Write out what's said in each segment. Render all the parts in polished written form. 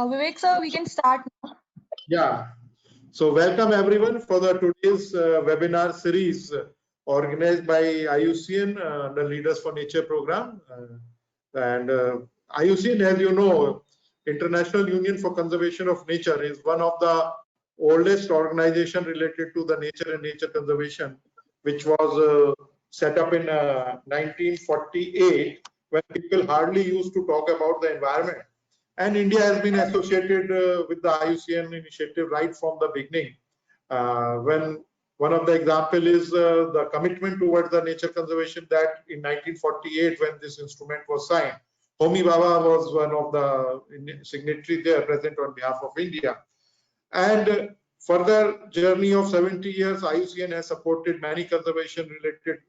Vivek sir, we can start now. Yeah. So welcome everyone for the today's webinar series organized by IUCN, the Leaders for Nature program. IUCN, as you know, International Union for Conservation of Nature, is one of the oldest organization related to the nature and nature conservation, which was set up in 1948, when people hardly used to talk about the environment. And India has been associated with the IUCN initiative right from the beginning. When one of the example is the commitment towards the nature conservation, that in 1948, when this instrument was signed, Homi Bhabha was one of the signatories there present on behalf of India. And further journey of 70 years, IUCN has supported many conservation related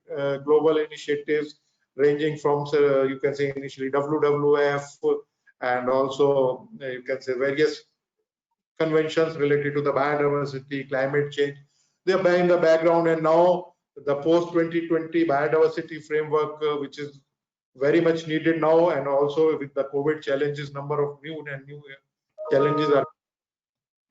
global initiatives, ranging from you can say initially WWF, and also you can say various conventions related to the biodiversity, climate change. They are in the background, and now the post 2020 biodiversity framework, which is very much needed now, and also with the COVID challenges, number of new challenges are.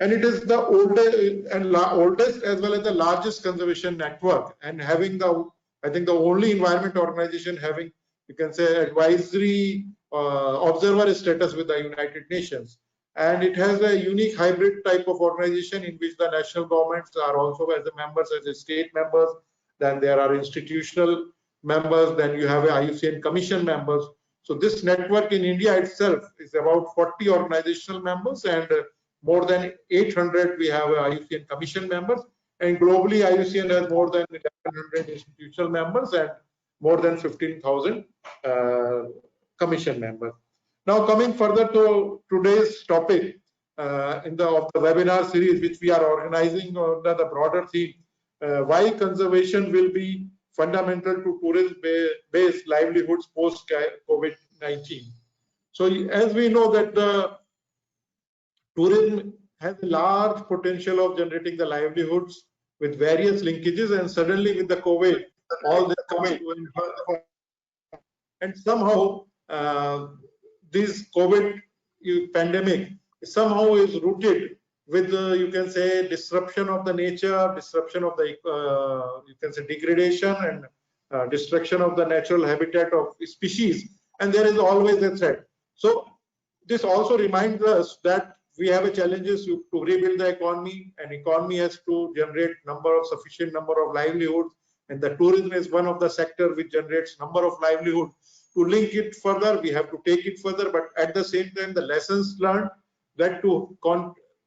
And it is the oldest as well as the largest conservation network, and having the, I think, the only environment organization having, you can say, advisory observer status with the United Nations. And it has a unique hybrid type of organization in which the national governments are also as the members, as the state members. Then there are institutional members. Then you have a IUCN Commission members. So this network in India itself is about 40 organizational members, and more than 800 we have IUCN Commission members. And globally, IUCN has more than 1,100 institutional members and more than 15,000 Commission members. Now, coming further to today's topic of the webinar series, which we are organizing under the broader theme, why conservation will be fundamental to tourism-based livelihoods post-COVID-19. So, as we know that the tourism has a large potential of generating the livelihoods with various linkages, and suddenly with the COVID, all this comes to an end. And somehow this COVID pandemic somehow is rooted with you can say disruption of the nature, disruption of the you can say degradation and destruction of the natural habitat of species, and there is always a threat. So this also reminds us that we have a challenges to rebuild the economy, and economy has to generate sufficient number of livelihoods, and the tourism is one of the sector which generates number of livelihoods. To link it further, we have to take it further, but at the same time, the lessons learned, that to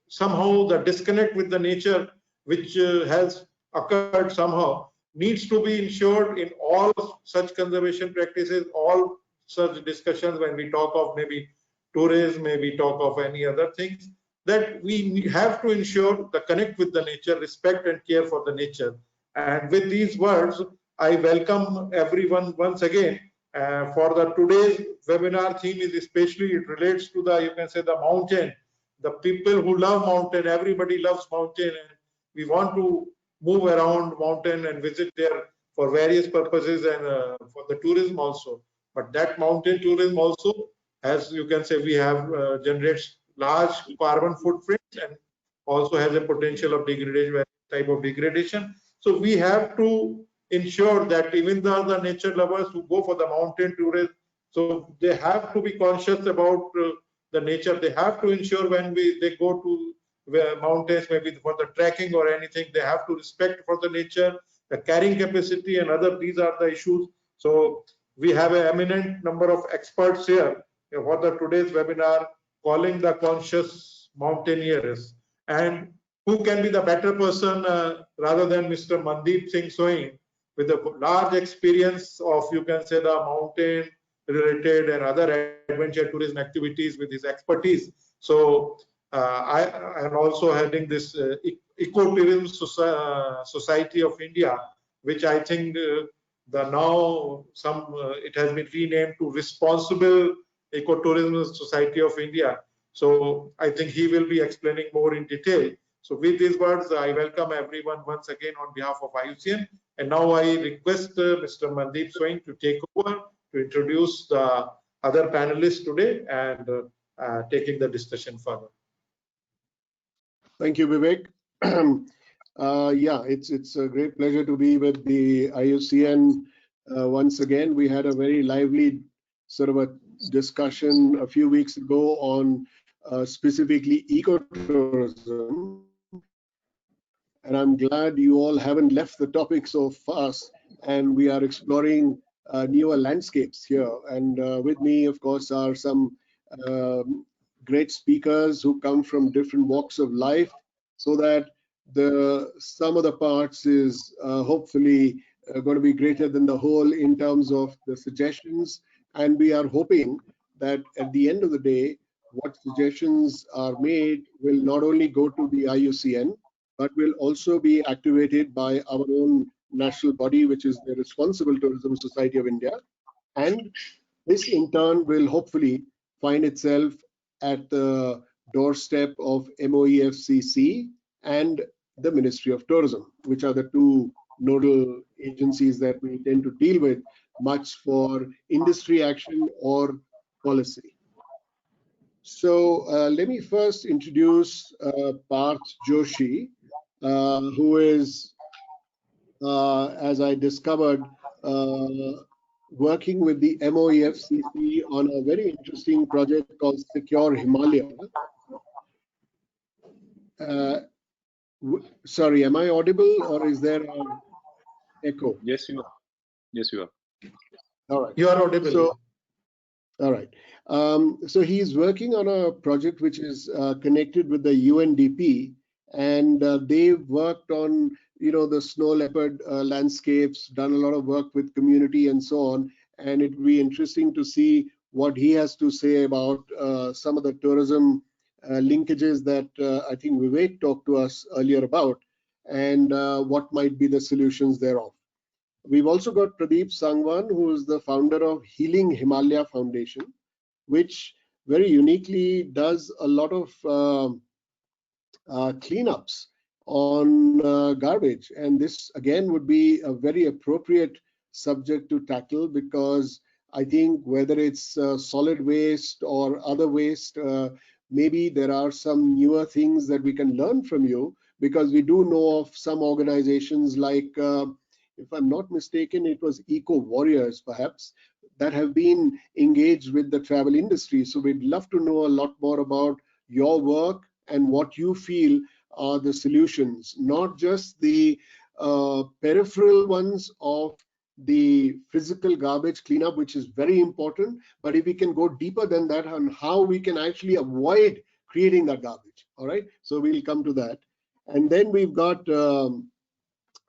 somehow the disconnect with the nature which has occurred somehow needs to be ensured in all such conservation practices, all such discussions when we talk of maybe tourism, maybe talk of any other things, that we have to ensure the connect with the nature, respect and care for the nature. And with these words, I welcome everyone once again. For the today's webinar theme is especially, it relates to the, you can say, the mountain. The people who love mountain, everybody loves mountain, and we want to move around mountain and visit there for various purposes, and for the tourism also. But that mountain tourism also, as you can say, we have generates large carbon footprints and also has a potential of degradation, type of degradation. So we have to ensure that even the nature lovers who go for the mountain tourism, so they have to be conscious about the nature. They have to ensure when they go to mountains, maybe for the trekking or anything, they have to respect for the nature, the carrying capacity and other, these are the issues. So we have an eminent number of experts here for the today's webinar, calling the conscious mountaineers. And who can be the better person rather than Mr. Mandeep Singh Soin, with a large experience of, you can say, the mountain related and other adventure tourism activities with his expertise. So I am also heading this Ecotourism Society of India, which I think it has been renamed to Responsible Ecotourism Society of India. So I think he will be explaining more in detail. So with these words, I welcome everyone once again on behalf of IUCN. And now I request Mr. Mandeep Soin to take over to introduce the other panelists today. And taking the discussion further. Thank you, Vivek. Yeah, it's a great pleasure to be with the IUCN once again. We had a very lively sort of a discussion a few weeks ago on specifically ecotourism, and I'm glad you all haven't left the topic so fast, and we are exploring newer landscapes here. And with me, of course, are some great speakers who come from different walks of life, so that the sum of the parts is hopefully going to be greater than the whole in terms of the suggestions. And we are hoping that at the end of the day, what suggestions are made will not only go to the IUCN, but will also be activated by our own national body, which is the Responsible Tourism Society of India. And this in turn will hopefully find itself at the doorstep of MOEFCC and the Ministry of Tourism, which are the two nodal agencies that we tend to deal with much for industry action or policy. So let me first introduce Parth Joshi, who is, as I discovered, working with the MOEFCC on a very interesting project called Secure Himalaya. Sorry, am I audible or is there an echo? Yes, you are. Yes, you are. All right. You are audible. So, all right. So he's working on a project which is connected with the UNDP, and they've worked on, you know, the snow leopard landscapes, done a lot of work with community and so on. And it will be interesting to see what he has to say about some of the tourism linkages that I think Vivek talked to us earlier about, and what might be the solutions thereof. We've also got Pradeep Sangwan, who is the founder of Healing Himalaya Foundation, which very uniquely does a lot of cleanups on garbage. And this again would be a very appropriate subject to tackle, because I think whether it's solid waste or other waste, maybe there are some newer things that we can learn from you, because we do know of some organizations like, if I'm not mistaken, it was Eco Warriors perhaps, that have been engaged with the travel industry. So we'd love to know a lot more about your work and what you feel are the solutions, not just the peripheral ones of the physical garbage cleanup, which is very important, but if we can go deeper than that on how we can actually avoid creating that garbage. All right, so we'll come to that. And then we've got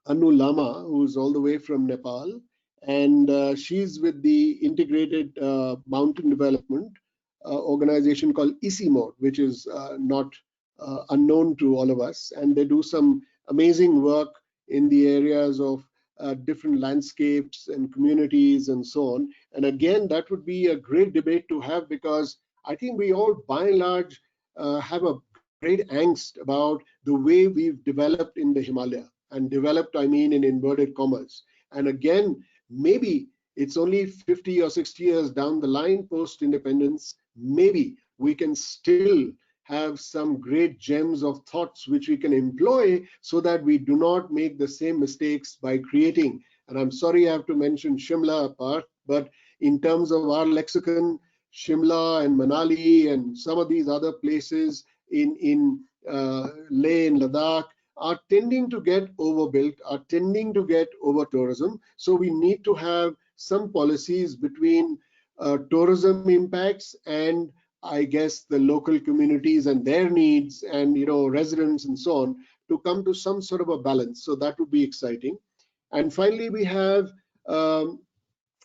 Anu Lama, who's all the way from Nepal, and she's with the Integrated Mountain Development organization called ICIMOD, which is not unknown to all of us, and they do some amazing work in the areas of different landscapes and communities and so on. And again, that would be a great debate to have, because I think we all by and large have a great angst about the way we've developed in the Himalaya. And developed, I mean in inverted commas. And again, maybe it's only 50 or 60 years down the line post-independence, maybe we can still have some great gems of thoughts which we can employ, so that we do not make the same mistakes by creating. And I'm sorry I have to mention Shimla apart, but in terms of our lexicon, Shimla and Manali and some of these other places in Leh and Ladakh are tending to get overbuilt, are tending to get over tourism. So we need to have some policies between tourism impacts and, I guess, the local communities and their needs and, you know, residents and so on, to come to some sort of a balance. So that would be exciting. And finally, we have the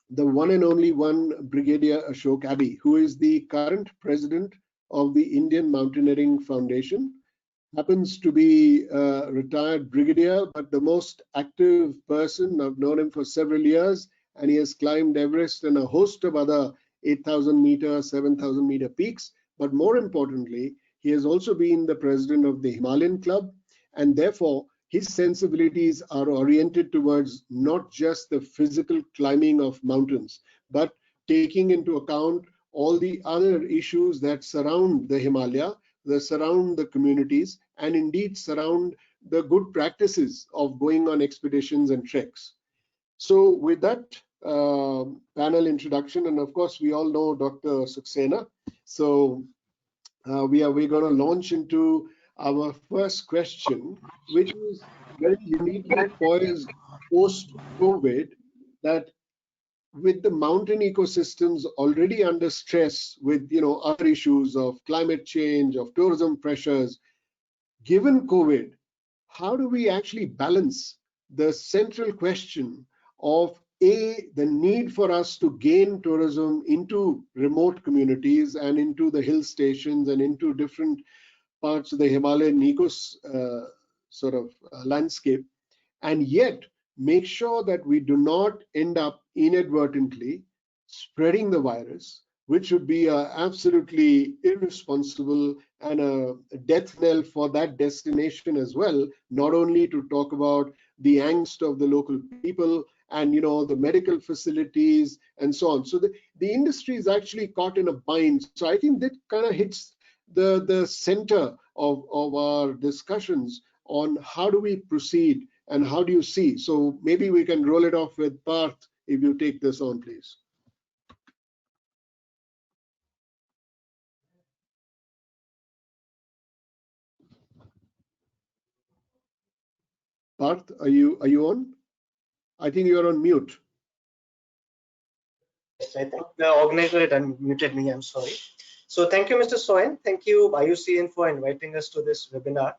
one and only one, Brigadier Ashok Abbey, who is the current president of the Indian Mountaineering Foundation. Happens to be a retired brigadier, but the most active person. I've known him for several years, and he has climbed Everest and a host of other 8,000 meter, 7,000 meter peaks. But more importantly, he has also been the president of the Himalayan Club, and therefore his sensibilities are oriented towards not just the physical climbing of mountains, but taking into account all the other issues that surround the Himalaya, that surround the communities, and indeed surround the good practices of going on expeditions and treks. So with that panel introduction, and of course we all know Dr. Saxena, so we're going to launch into our first question, which is very uniquely poised post-COVID, that with the mountain ecosystems already under stress with other issues of climate change, of tourism pressures, given COVID, how do we actually balance the central question of the need for us to gain tourism into remote communities and into the hill stations and into different parts of the Himalayan landscape, and yet make sure that we do not end up inadvertently spreading the virus, which would be absolutely irresponsible and a death knell for that destination as well, not only to talk about the angst of the local people and the medical facilities and so on. So the industry is actually caught in a bind. So I think that kind of hits the center of our discussions on how do we proceed and how do you see. So maybe we can roll it off with Parth, if you take this on, please. Parth, are you on? I think you're on mute. I think the organizer had unmuted me. I'm sorry. So thank you, Mr. Soin. Thank you, IUCN, for inviting us to this webinar.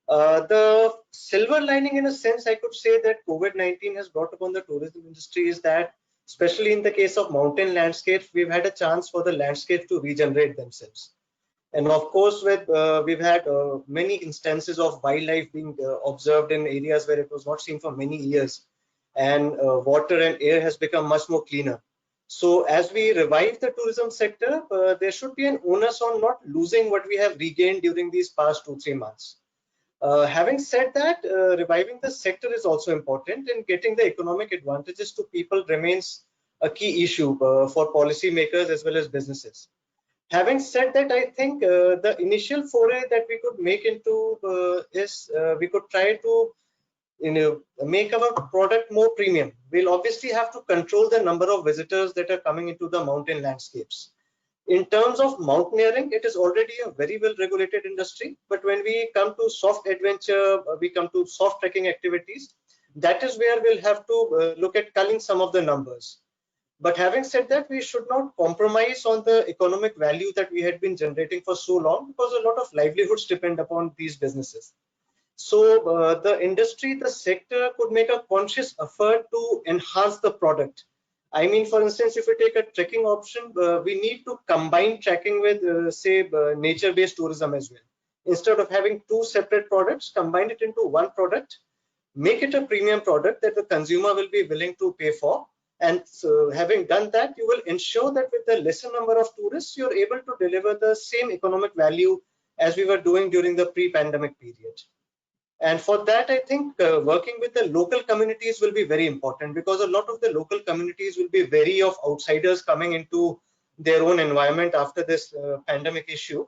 The silver lining, in a sense, I could say that COVID-19 has brought upon the tourism industry is that, especially in the case of mountain landscapes, we've had a chance for the landscapes to regenerate themselves. And of course, we've had many instances of wildlife being observed in areas where it was not seen for many years, and water and air has become much more cleaner. So as we revive the tourism sector, there should be an onus on not losing what we have regained during these past 2-3 months. Having said that, reviving the sector is also important, and getting the economic advantages to people remains a key issue for policymakers as well as businesses. Having said that, I think the initial foray that we could make into is we could try to make our product more premium. We'll obviously have to control the number of visitors that are coming into the mountain landscapes. In terms of mountaineering, it is already a very well regulated industry, but when we come to soft adventure, we come to soft trekking activities, that is where we'll have to look at culling some of the numbers. But having said that, we should not compromise on the economic value that we had been generating for so long, because a lot of livelihoods depend upon these businesses. So the industry, the sector could make a conscious effort to enhance the product. I mean, for instance, if we take a trekking option, we need to combine trekking with, say, nature-based tourism as well. Instead of having 2 separate products, combine it into one product, make it a premium product that the consumer will be willing to pay for. And so having done that, you will ensure that with the lesser number of tourists, you're able to deliver the same economic value as we were doing during the pre-pandemic period. And for that, I think working with the local communities will be very important, because a lot of the local communities will be wary of outsiders coming into their own environment after this pandemic issue.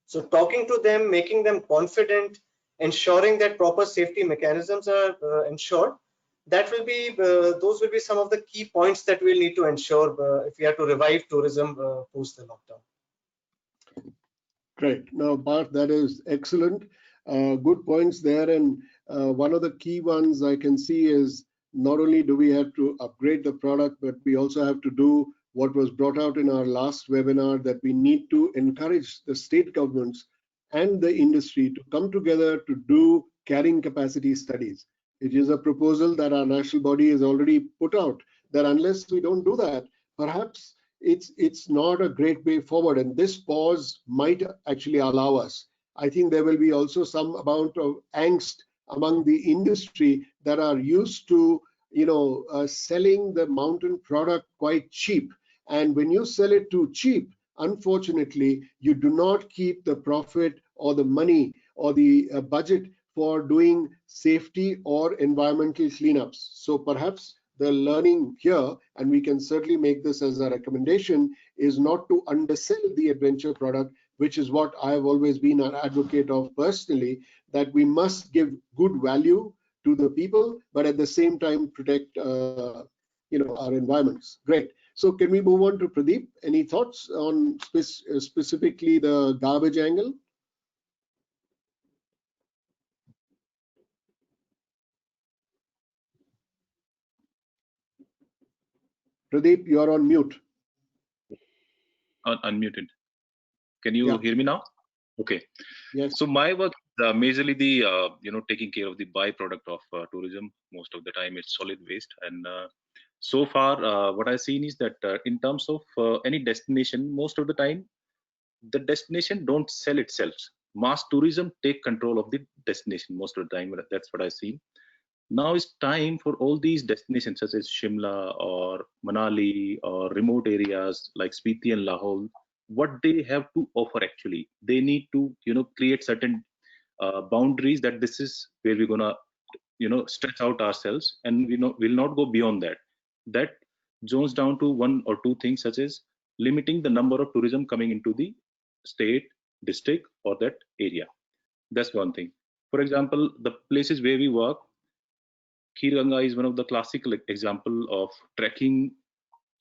So talking to them, making them confident, ensuring that proper safety mechanisms are ensured, that will be those will be some of the key points that we'll need to ensure if we are to revive tourism post the lockdown. Great. Now, Bart, that is excellent. Good points there. And one of the key ones I can see is not only do we have to upgrade the product, but we also have to do what was brought out in our last webinar, that we need to encourage the state governments and the industry to come together to do carrying capacity studies. It is a proposal that our national body has already put out, that unless we don't do that, perhaps it's not a great way forward, and this pause might actually allow us. I think there will be also some amount of angst among the industry that are used to selling the mountain product quite cheap, and when you sell it too cheap, unfortunately you do not keep the profit or the money or the budget for doing safety or environmental cleanups. So perhaps the learning here, and we can certainly make this as a recommendation, is not to undersell the adventure product, which is what I've always been an advocate of personally, that we must give good value to the people, but at the same time protect our environments. Great. So can we move on to Pradeep? Any thoughts on specifically the garbage angle? Pradeep, you're on mute. Unmuted. Can you Yeah. hear me now? Okay. Yes. So my work majorly the taking care of the byproduct of tourism. Most of the time it's solid waste, and so far what I've seen is that in terms of any destination, most of the time the destination don't sell itself. Mass tourism take control of the destination most of the time. That's what I've seen. Now it's time for all these destinations such as Shimla or Manali or remote areas like Spiti and Lahore, what they have to offer actually. They need to create certain boundaries that this is where we're gonna stretch out ourselves, and will not go beyond that. That zones down to one or two things such as limiting the number of tourism coming into the state, district, or that area. That's one thing. For example, the places where we work, Khirganga is one of the classical example of trekking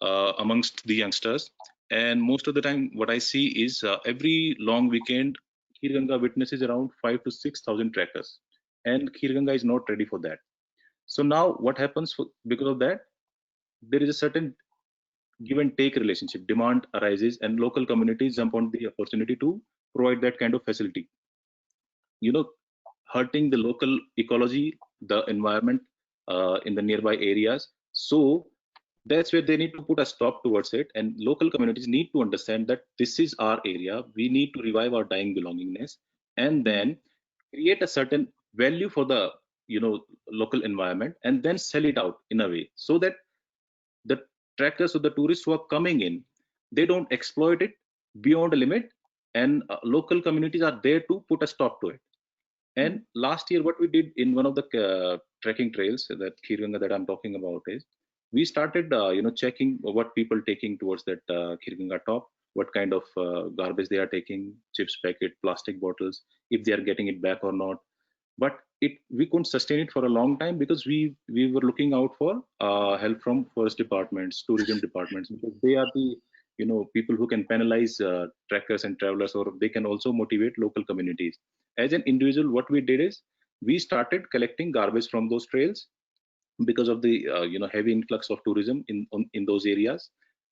amongst the youngsters. And most of the time, what I see is every long weekend, Khirganga witnesses around 5,000 to 6,000 trekkers, and Khirganga is not ready for that. So now, what happens because of that? There is a certain give and take relationship. Demand arises, and local communities jump on the opportunity to provide that kind of facility. Hurting the local ecology, the environment in the nearby areas. So that's where they need to put a stop towards it, and local communities need to understand that this is our area. We need to revive our dying belongingness, and then create a certain value for the local environment, and then sell it out in a way so that the trekkers or the tourists who are coming in, they don't exploit it beyond a limit, and local communities are there to put a stop to it. And last year, what we did in one of the trekking trails, that Khirganga that I'm talking about, is we started, checking what people taking towards that Khirganga top, what kind of garbage they are taking, chips packet, plastic bottles, if they are getting it back or not. But we couldn't sustain it for a long time because we were looking out for help from forest departments, tourism departments, because they are the people who can penalize trekkers and travelers, or they can also motivate local communities. As an individual, what we did is we started collecting garbage from those trails because of the heavy influx of tourism in those areas.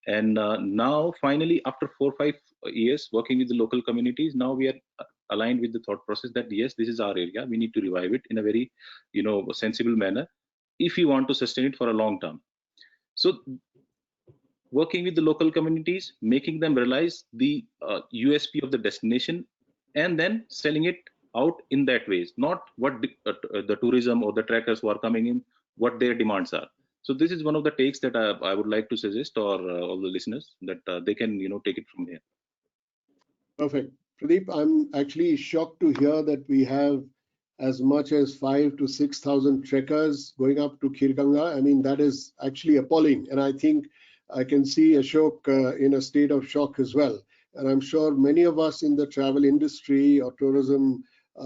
And now finally, after 4 or 5 years working with the local communities, now we are aligned with the thought process that yes, this is our area, we need to revive it in a very sensible manner if we want to sustain it for a long term. So working with the local communities, making them realize the USP of the destination, and then selling it out in that ways, not what the tourism or the trekkers who are coming in, what their demands are. So this is one of the takes that I would like to suggest, or all the listeners, that they can take it from here. Perfect. Pradeep, I'm actually shocked to hear that we have as much as 5,000 to 6,000 trekkers going up to Khirganga. I mean, that is actually appalling. And I think I can see Ashok in a state of shock as well. And I'm sure many of us in the travel industry or tourism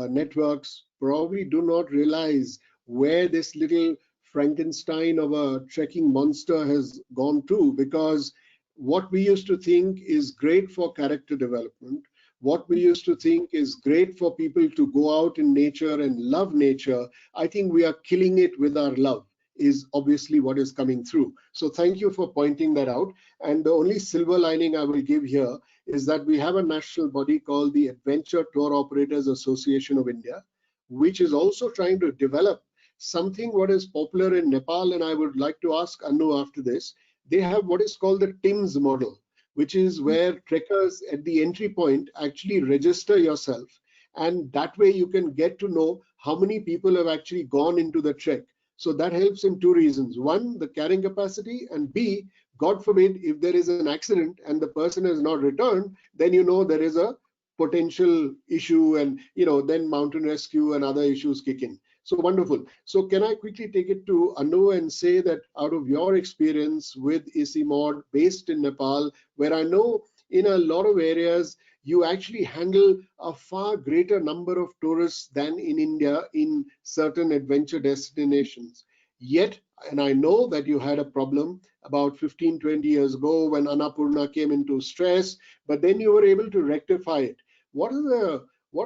networks probably do not realize where this little Frankenstein of a trekking monster has gone to, because what we used to think is great for character development, what we used to think is great for people to go out in nature and love nature, I think we are killing it with our love, is obviously what is coming through. So thank you for pointing that out. And the only silver lining I will give here is that we have a national body called the Adventure Tour Operators Association of India, which is also trying to develop something what is popular in Nepal. And I would like to ask Anu after this. They have what is called the TIMS model, which is where trekkers at the entry point actually register yourself. And that way you can get to know how many people have actually gone into the trek. So that helps in two reasons. One, the carrying capacity, and B, God forbid, if there is an accident and the person has not returned, then there is a potential issue, and then mountain rescue and other issues kick in. So wonderful. So can I quickly take it to Anu and say that out of your experience with ICIMOD based in Nepal, where I know in a lot of areas you actually handle a far greater number of tourists than in India in certain adventure destinations. Yet, and I know that you had a problem about 15, 20 years ago when Annapurna came into stress, but then you were able to rectify it. What are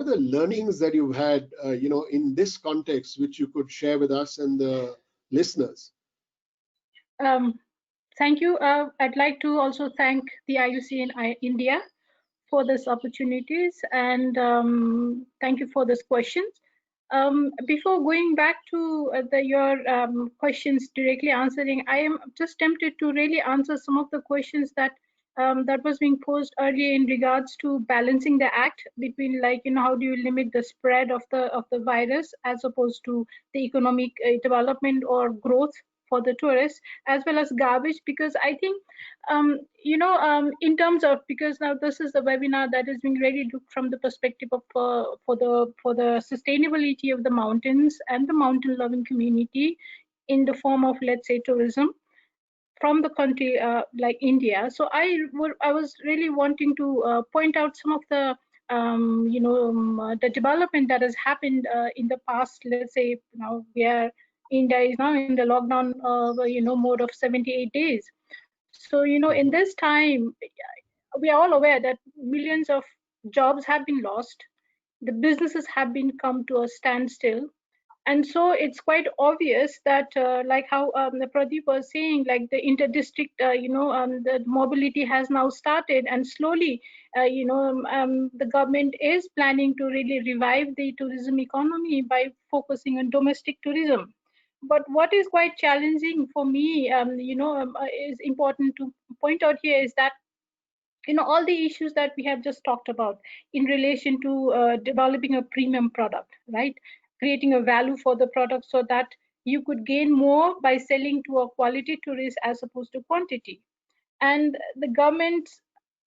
the learnings that you've had, in this context, which you could share with us and the listeners? Thank you. I'd like to also thank the IUCN India for this opportunities, and thank you for this questions. Before going back to your questions directly answering, I am just tempted to really answer some of the questions that that was being posed earlier in regards to balancing the act between, like, how do you limit the spread of the virus as opposed to the economic development or growth for the tourists, as well as garbage, because I think in terms of, because now this is the webinar that is being really looked from the perspective of for the sustainability of the mountains and the mountain loving community in the form of, let's say, tourism from the country like India. So I was really wanting to point out some of the the development that has happened in the past. Let's say now where India is now in the lockdown mode of 78 days. So in this time, we are all aware that millions of jobs have been lost, the businesses have been come to a standstill, and so it's quite obvious that like how the Pradeep was saying, like the inter-district the mobility has now started, and slowly the government is planning to really revive the tourism economy by focusing on domestic tourism. But what is quite challenging for me is important to point out here is that all the issues that we have just talked about in relation to developing a premium product, right? Creating a value for the product so that you could gain more by selling to a quality tourist as opposed to quantity. And the government,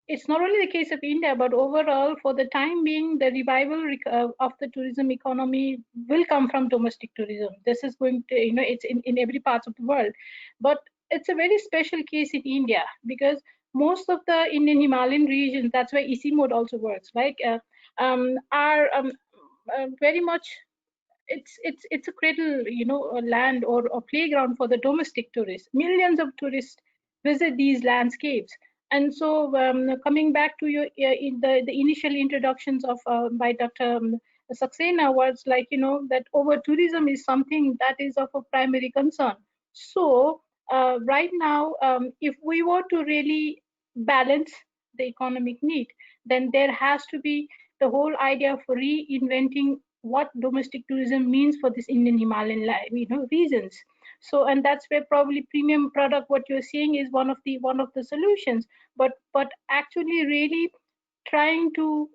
it's not only the case of India, but overall, for the time being, the revival of the tourism economy will come from domestic tourism. This is going to, it's in every part of the world. But it's a very special case in India because most of the Indian Himalayan regions, that's where ICIMOD also works, right, are very much, it's a cradle, a land or a playground for the domestic tourists. Millions of tourists visit these landscapes. And so coming back to your in the initial introductions of by Dr. Saxena was like, that over tourism is something that is of a primary concern. So right now, if we were to really balance the economic need, then there has to be the whole idea of reinventing what domestic tourism means for this Indian Himalayan regions. So, and that's where probably premium product, what you're seeing, is one of the solutions. But actually really trying to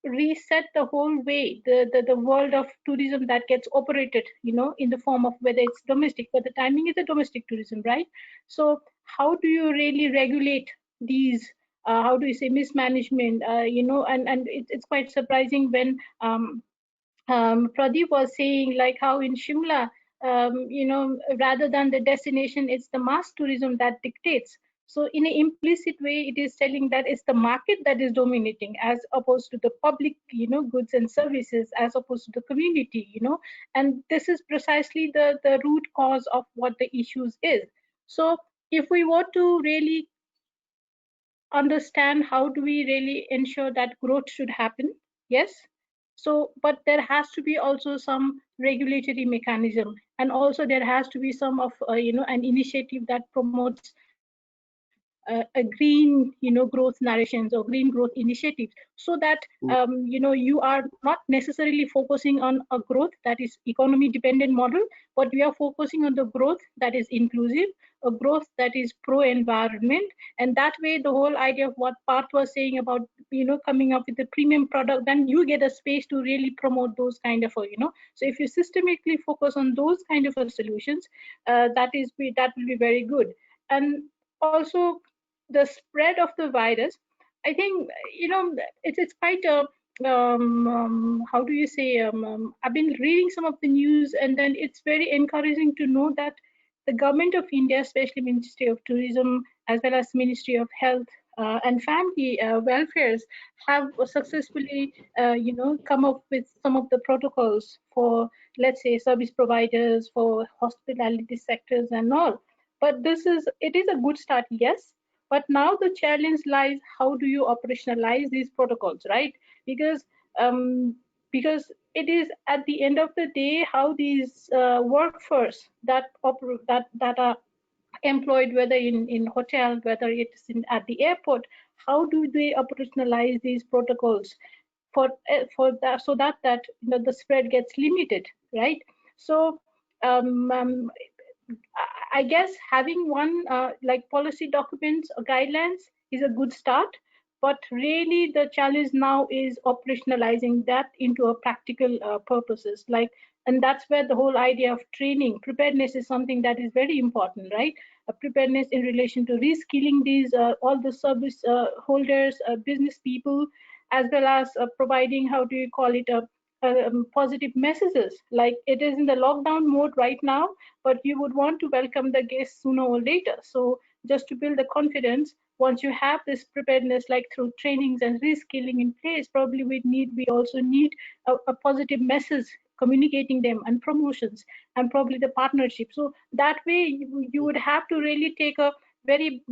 reset the whole way the world of tourism that gets operated, in the form of whether it's domestic, but the timing is the domestic tourism, right? So how do you really regulate these? How do you say mismanagement? And it's quite surprising when Pradeep was saying, like how in Shimla, rather than the destination, it's the mass tourism that dictates. So in an implicit way, it is telling that it's the market that is dominating as opposed to the public, goods and services, as opposed to the community, and this is precisely the root cause of what the issues is. So if we were to really understand how do we really ensure that growth should happen, yes, so but there has to be also some regulatory mechanism, and also there has to be some of an initiative that promotes a green growth narrations or green growth initiatives, so that you are not necessarily focusing on a growth that is economy dependent model, but we are focusing on the growth that is inclusive, a growth that is pro environment. And that way the whole idea of what Parth was saying about coming up with a premium product, then you get a space to really promote those kind of so if you systematically focus on those kind of solutions, that will be very good. And also the spread of the virus, I think it's quite how do you say, I've been reading some of the news, and then it's very encouraging to know that the government of India, especially Ministry of Tourism, as well as Ministry of Health and Family Welfares, have successfully, come up with some of the protocols for, let's say, service providers, for hospitality sectors and all. But it is a good start, yes. But now the challenge lies, how do you operationalize these protocols, right? Because um, because it is at the end of the day how these workforce that are employed, whether in hotel, whether it's at the airport, how do they operationalize these protocols for that, so that the spread gets limited, right? So um, um, I guess having one like policy documents or guidelines is a good start, but really the challenge now is operationalizing that into a practical purposes. And that's where the whole idea of training, preparedness is something that is very important, right? Preparedness in relation to reskilling these all the service holders, business people, as well as providing, how do you call it, positive messages. Like, it is in the lockdown mode right now, but you would want to welcome the guests sooner or later. So just to build the confidence, once you have this preparedness, like through trainings and reskilling in place, probably we also need a positive message communicating them, and promotions, and probably the partnership. So that way you would have to really take a very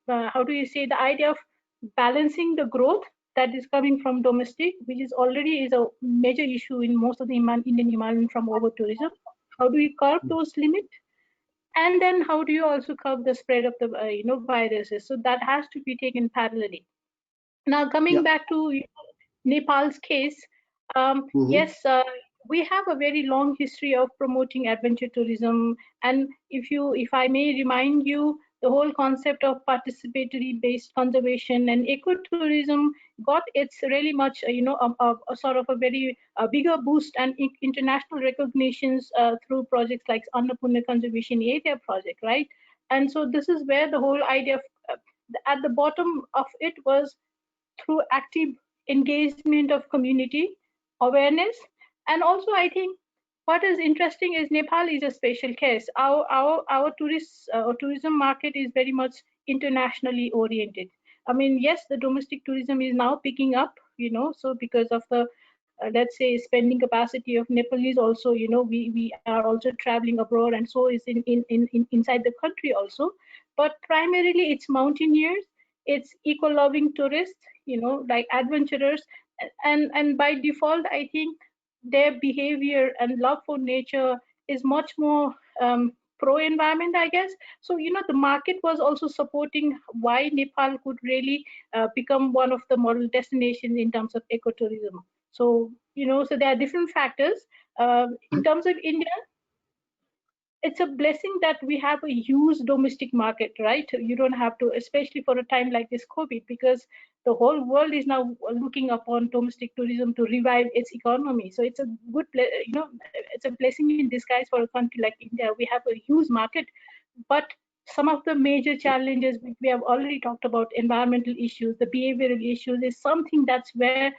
how do you say, the idea of balancing the growth that is coming from domestic, which is already is a major issue in most of the Indian Himalayan from over tourism. How do we curb those limits? And then how do you also curb the spread of the viruses? So that has to be taken parallelly. Now coming Yeah. back to Nepal's case, yes, we have a very long history of promoting adventure tourism, and if I may remind you, the whole concept of participatory based conservation and ecotourism got its really much a sort of a very bigger boost and international recognitions through projects like Annapurna Conservation Area project, right? And so this is where the whole idea of at the bottom of it was through active engagement of community awareness. And also, I think what is interesting is Nepal is a special case. Our tourists or tourism market is very much internationally oriented. I mean, yes, the domestic tourism is now picking up, so because of the let's say spending capacity of Nepalese also, we are also traveling abroad, and so is in inside the country also. But primarily it's mountaineers, it's eco-loving tourists, like adventurers, and by default, I think their behavior and love for nature is much more pro-environment, I guess. So the market was also supporting why Nepal could really become one of the model destinations in terms of ecotourism. So so there are different factors. In terms of India, it's a blessing that we have a huge domestic market, right? You don't have to, especially for a time like this COVID, because the whole world is now looking upon domestic tourism to revive its economy. So it's a good, it's a blessing in disguise for a country like India. We have a huge market, but some of the major challenges which we have already talked about, environmental issues, the behavioral issues, is something that's where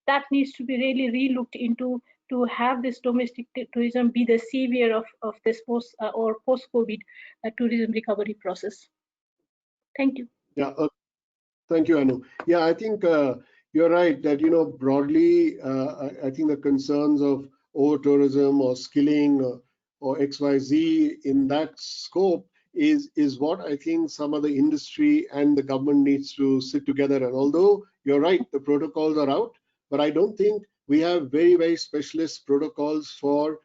that needs to be really re-looked into, to have this domestic tourism be the savior of this post-COVID tourism recovery process. Thank you. Yeah, thank you, Anu. Yeah, I think you're right that, broadly, I think the concerns of over-tourism or skilling or XYZ in that scope is what I think some of the industry and the government needs to sit together. And although you're right, the protocols are out, but I don't think we have very, very specialist protocols for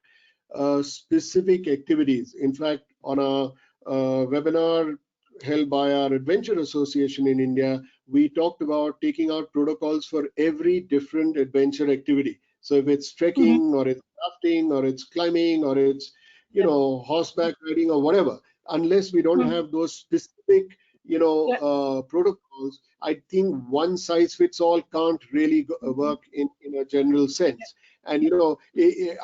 specific activities. In fact, on a webinar held by our Adventure Association in India, we talked about taking out protocols for every different adventure activity. So if it's trekking or it's rafting or it's climbing or it's horseback riding or whatever, unless we don't have those specific protocols, I think one size fits all can't really work in a general sense. And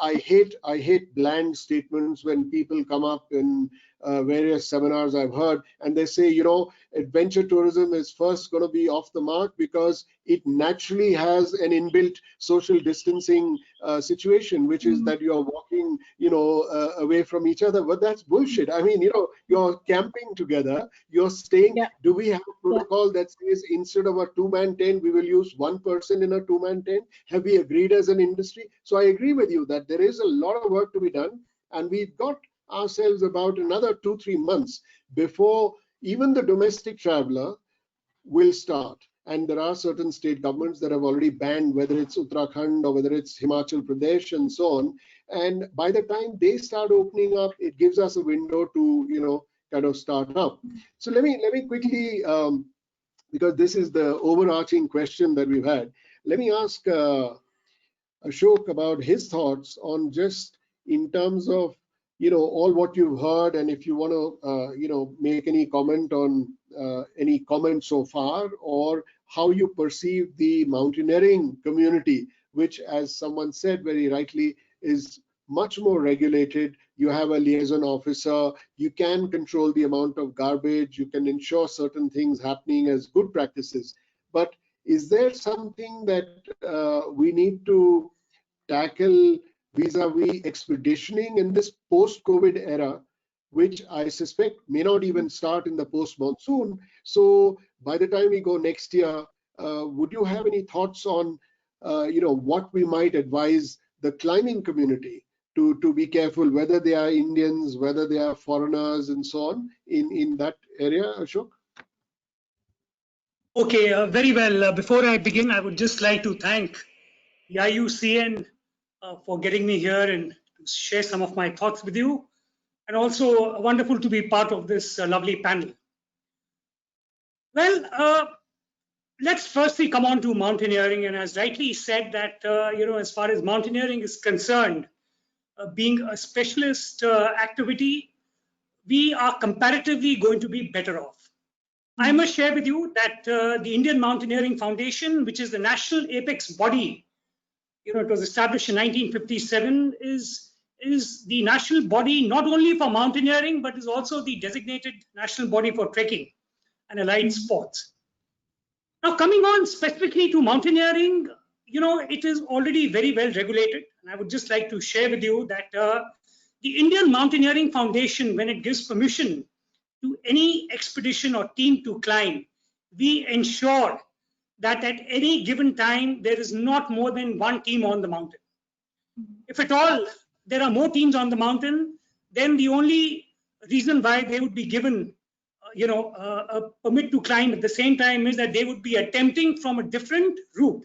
I hate bland statements when people come up and various seminars I've heard, and they say, you know, adventure tourism is first going to be off the mark because it naturally has an inbuilt social distancing situation, which is that you're walking, you know, away from each other. But that's bullshit. I mean, you know, you're camping together, you're staying. Yeah. Do we have a protocol that says instead of a two-man tent, we will use one person in a two-man tent? Have we agreed as an industry? So I agree with you that there is a lot of work to be done, and we've got ourselves about another 2-3 months before even the domestic traveler will start. And there are certain state governments that have already banned, whether it's Uttarakhand or whether it's Himachal Pradesh and so on. And by the time they start opening up, it gives us a window to, you know, kind of start up. So let me quickly, because this is the overarching question that we've had, let me ask Ashok about his thoughts on just in terms of, you know, all what you've heard, and if you want to, you know, make any comment on any comment so far, or how you perceive the mountaineering community, which, as someone said very rightly, is much more regulated. You have a liaison officer, you can control the amount of garbage, you can ensure certain things happening as good practices. But is there something that we need to tackle vis-a-vis expeditioning in this post-COVID era, which I suspect may not even start in the post-monsoon? So by the time we go next year, would you have any thoughts on, you know, what we might advise the climbing community to be careful, whether they are Indians, whether they are foreigners, and so on, in that area, Ashok? Okay, very well. Before I begin, I would just like to thank the IUCN for getting me here and to share some of my thoughts with you, and also wonderful to be part of this lovely panel. Well, let's firstly come on to mountaineering, and as rightly said that, you know, as far as mountaineering is concerned, being a specialist activity, we are comparatively going to be better off. I must share with you that the Indian Mountaineering Foundation, which is the national apex body, you know, it was established in 1957, is the national body not only for mountaineering, but is also the designated national body for trekking and allied sports. Now, coming on specifically to mountaineering, you know, it is already very well regulated. And I would just like to share with you that the Indian Mountaineering Foundation, when it gives permission to any expedition or team to climb, we ensure that at any given time, there is not more than one team on the mountain. If at all there are more teams on the mountain, then the only reason why they would be given, you know, a permit to climb at the same time is that they would be attempting from a different route.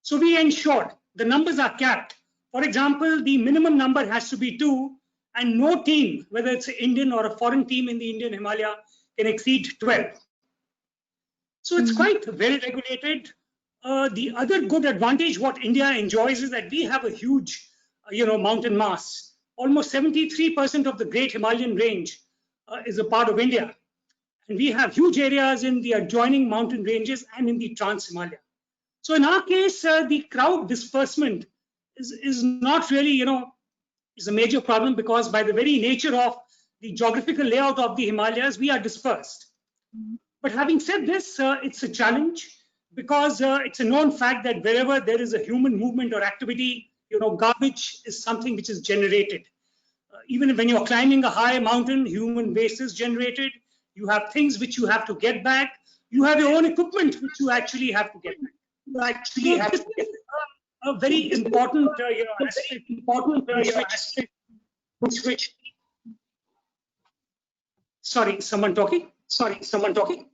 So we ensured the numbers are capped. For example, the minimum number has to be 2, and no team, whether it's an Indian or a foreign team in the Indian Himalaya, can exceed 12. So it's quite well regulated. The other good advantage what India enjoys is that we have a huge, you know, mountain mass. Almost 73% of the Great Himalayan Range is a part of India. And we have huge areas in the adjoining mountain ranges and in the Trans-Himalaya. So in our case, the crowd disbursement is not really, you know, is a major problem, because by the very nature of the geographical layout of the Himalayas, we are dispersed. But having said this, it's a challenge, because it's a known fact that wherever there is a human movement or activity, you know, garbage is something which is generated. Even when you're climbing a high mountain, human waste is generated. You have things which you have to get back. You have your own equipment which you actually have to get back. You actually have to get back. A very important, you know, aspect, which sorry, someone talking? Sorry, someone talking?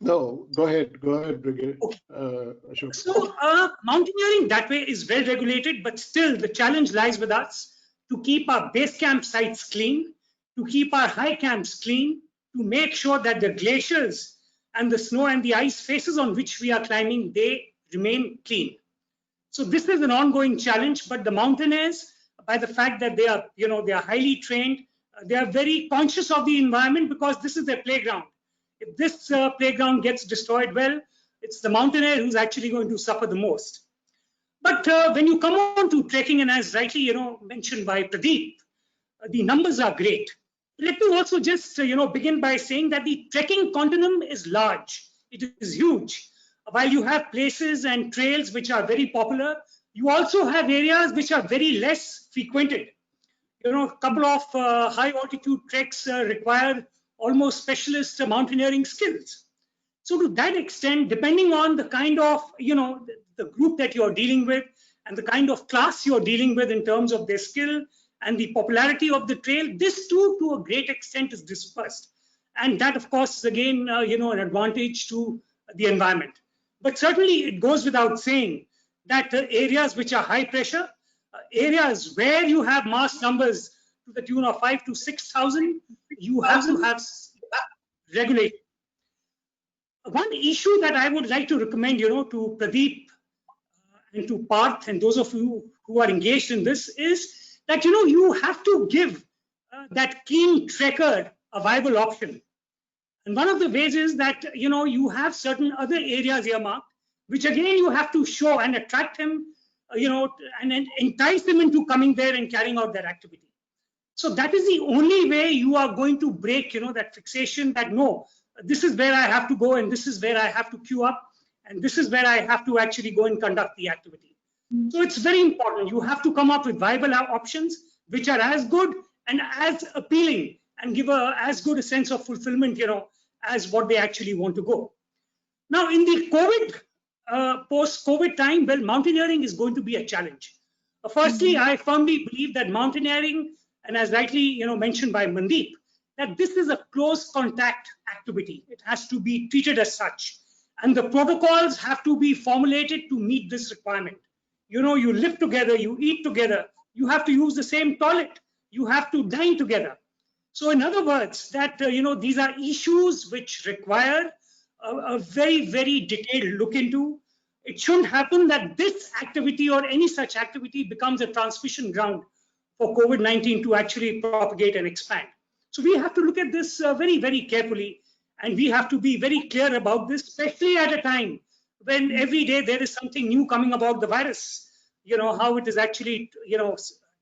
No, go ahead, Brigadier. Okay. Ashok. So mountaineering that way is well regulated, but still the challenge lies with us to keep our base camp sites clean, to keep our high camps clean, to make sure that the glaciers and the snow and the ice faces on which we are climbing, they remain clean. So this is an ongoing challenge, but the mountaineers, by the fact that they are, you know, they are highly trained, they are very conscious of the environment, because this is their playground. If this playground gets destroyed, well, it's the mountaineer who's actually going to suffer the most. But when you come on to trekking, and as rightly, you know, mentioned by Pradeep, the numbers are great. Let me also just begin by saying that the trekking continuum is large. It is huge. While you have places and trails which are very popular, you also have areas which are very less frequented. A couple of high altitude treks require almost specialist mountaineering skills. So to that extent, depending on the kind of the group that you're dealing with and the kind of class you're dealing with in terms of their skill and the popularity of the trail, this too to a great extent is dispersed, and that of course is again an advantage to the environment. But certainly it goes without saying that areas which are high pressure, areas where you have mass numbers to the tune of 5,000 to 6,000, you have to have regulation. One issue that I would like to recommend, to Pradeep and to Parth and those of you who are engaged in this is that, you have to give that keen trekker a viable option. And one of the ways is that, you have certain other areas earmarked, which again, you have to show and attract him, and entice him into coming there and carrying out their activity. So that is the only way you are going to break, that fixation that no, this is where I have to go and this is where I have to queue up and this is where I have to actually go and conduct the activity. So it's very important. You have to come up with viable options which are as good and as appealing and give as good a sense of fulfillment, as what they actually want to go. Now, in the COVID, post-COVID time, well, mountaineering is going to be a challenge. Firstly, I firmly believe that mountaineering, and as rightly mentioned by Mandeep, that this is a close contact activity. It has to be treated as such. And the protocols have to be formulated to meet this requirement. You live together, you eat together, you have to use the same toilet, you have to dine together. So in other words, that these are issues which require a very, very detailed look into. It shouldn't happen that this activity or any such activity becomes a transmission ground for COVID-19 to actually propagate and expand. So we have to look at this very, very carefully, and we have to be very clear about this, especially at a time when every day there is something new coming about the virus, how it is actually,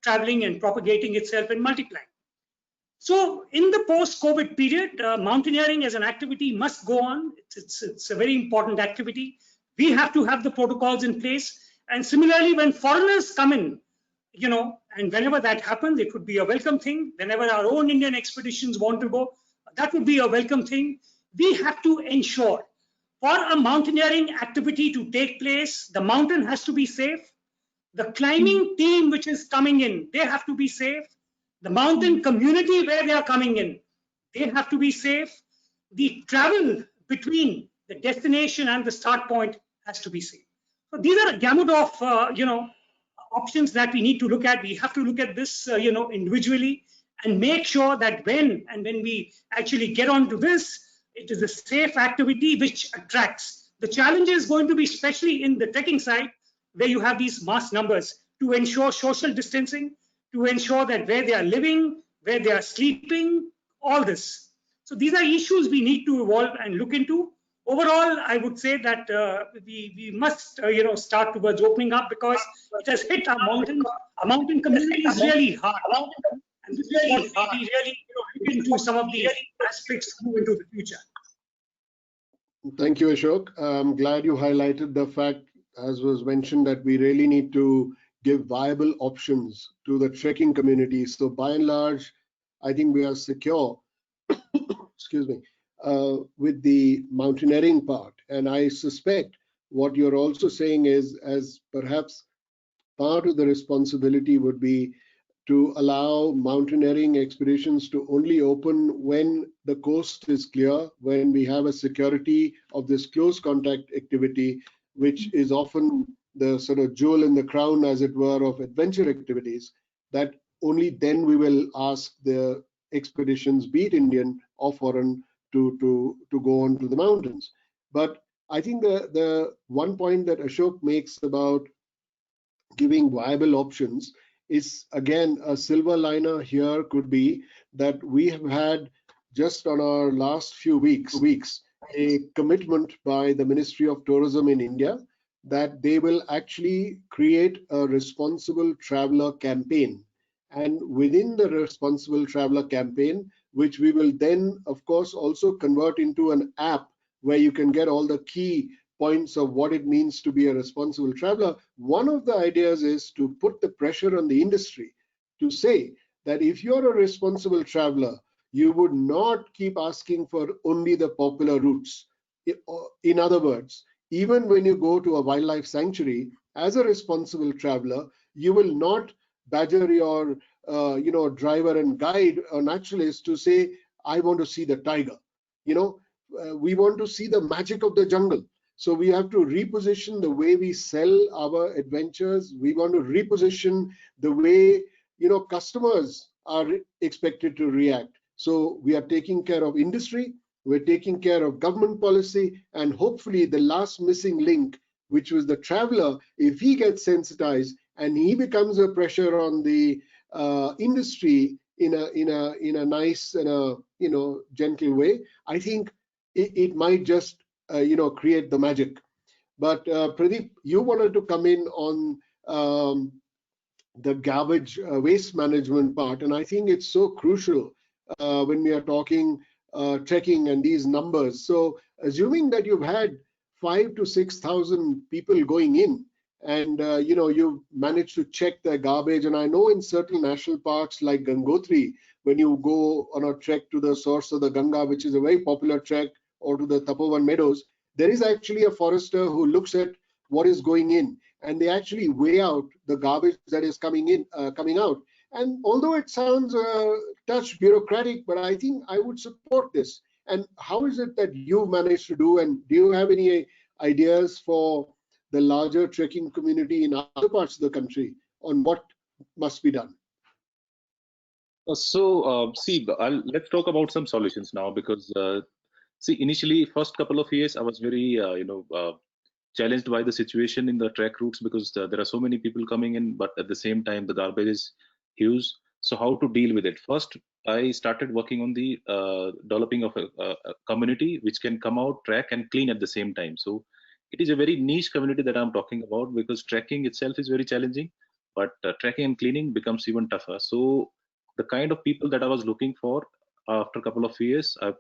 traveling and propagating itself and multiplying. So in the post-COVID period, mountaineering as an activity must go on. It's a very important activity. We have to have the protocols in place. And similarly, when foreigners come in, and whenever that happens, it would be a welcome thing. Whenever our own Indian expeditions want to go, that would be a welcome thing. We have to ensure for a mountaineering activity to take place, the mountain has to be safe. The climbing team which is coming in, they have to be safe. The mountain community where they are coming in, they have to be safe. The travel between the destination and the start point has to be safe. So these are a gamut of, options that we need to look at. We have to look at this, individually and make sure that when we actually get onto this, it is a safe activity which attracts. The challenge is going to be especially in the trekking side where you have these mass numbers to ensure social distancing, to ensure that where they are living, where they are sleeping, all this. So these are issues we need to evolve and look into. Overall, I would say that we must, start towards opening up because it has hit our mountain communities really hard. And this is what we really look into some of the aspects move into the future. Thank you, Ashok. I'm glad you highlighted the fact, as was mentioned, that we really need to give viable options to the trekking community. So by and large, I think we are secure, excuse me, with the mountaineering part. And I suspect what you're also saying is, as perhaps part of the responsibility would be to allow mountaineering expeditions to only open when the coast is clear, when we have a security of this close contact activity, which is often the sort of jewel in the crown, as it were, of adventure activities, that only then we will ask the expeditions, be it Indian or foreign, to go on to the mountains. But I think the one point that Ashok makes about giving viable options is, again, a silver liner here could be that we have had just on our last few weeks a commitment by the Ministry of Tourism in India that they will actually create a responsible traveler campaign. And within the responsible traveler campaign, which we will then, of course, also convert into an app where you can get all the key points of what it means to be a responsible traveler. One of the ideas is to put the pressure on the industry to say that if you're a responsible traveler, you would not keep asking for only the popular routes. In other words, even when you go to a wildlife sanctuary, as a responsible traveler, you will not badger your driver and guide or naturalist to say, I want to see the tiger. We want to see the magic of the jungle. So we have to reposition the way we sell our adventures. We want to reposition the way customers are expected to react. So we are taking care of industry, we're taking care of government policy, and hopefully the last missing link, which was the traveler, if he gets sensitized and he becomes a pressure on the industry in a nice and a gentle way, I think it might just create the magic. But Pradeep, you wanted to come in on the garbage waste management part, and I think it's so crucial when we are talking trekking and these numbers. So assuming that you've had 5,000 to 6,000 people going in, and you've managed to check their garbage, and I know in certain national parks like Gangotri, when you go on a trek to the source of the Ganga, which is a very popular trek, or to the Tapovan Meadows, there is actually a forester who looks at what is going in, and they actually weigh out the garbage that is coming out. And although it sounds a touch bureaucratic, but I think I would support this. And how is it that you've managed to do, and do you have any ideas for the larger trekking community in other parts of the country on what must be done? Let's talk about some solutions now, because initially first couple of years I was very challenged by the situation in the trek routes, because there are so many people coming in, but at the same time the garbage is huge. So how to deal with it? First, I started working on the developing of a community which can come out, track and clean at the same time. So it is a very niche community that I'm talking about, because trekking itself is very challenging, but tracking and cleaning becomes even tougher. So the kind of people that I was looking for, after a couple of years, I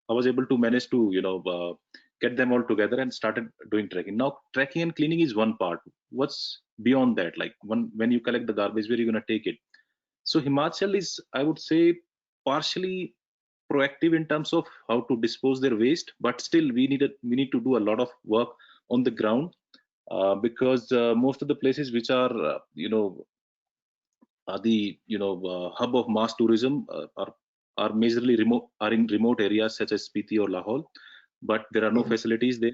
was able to manage to get them all together and started doing trekking. Now trekking and cleaning is one part. What's beyond that? Like when you collect the garbage, where are you going to take it? So Himachal is, I would say, partially proactive in terms of how to dispose their waste, but still we need to do a lot of work on the ground, because most of the places which are the hub of mass tourism are majorly in remote areas such as Spiti or Lahaul, but there are no facilities there.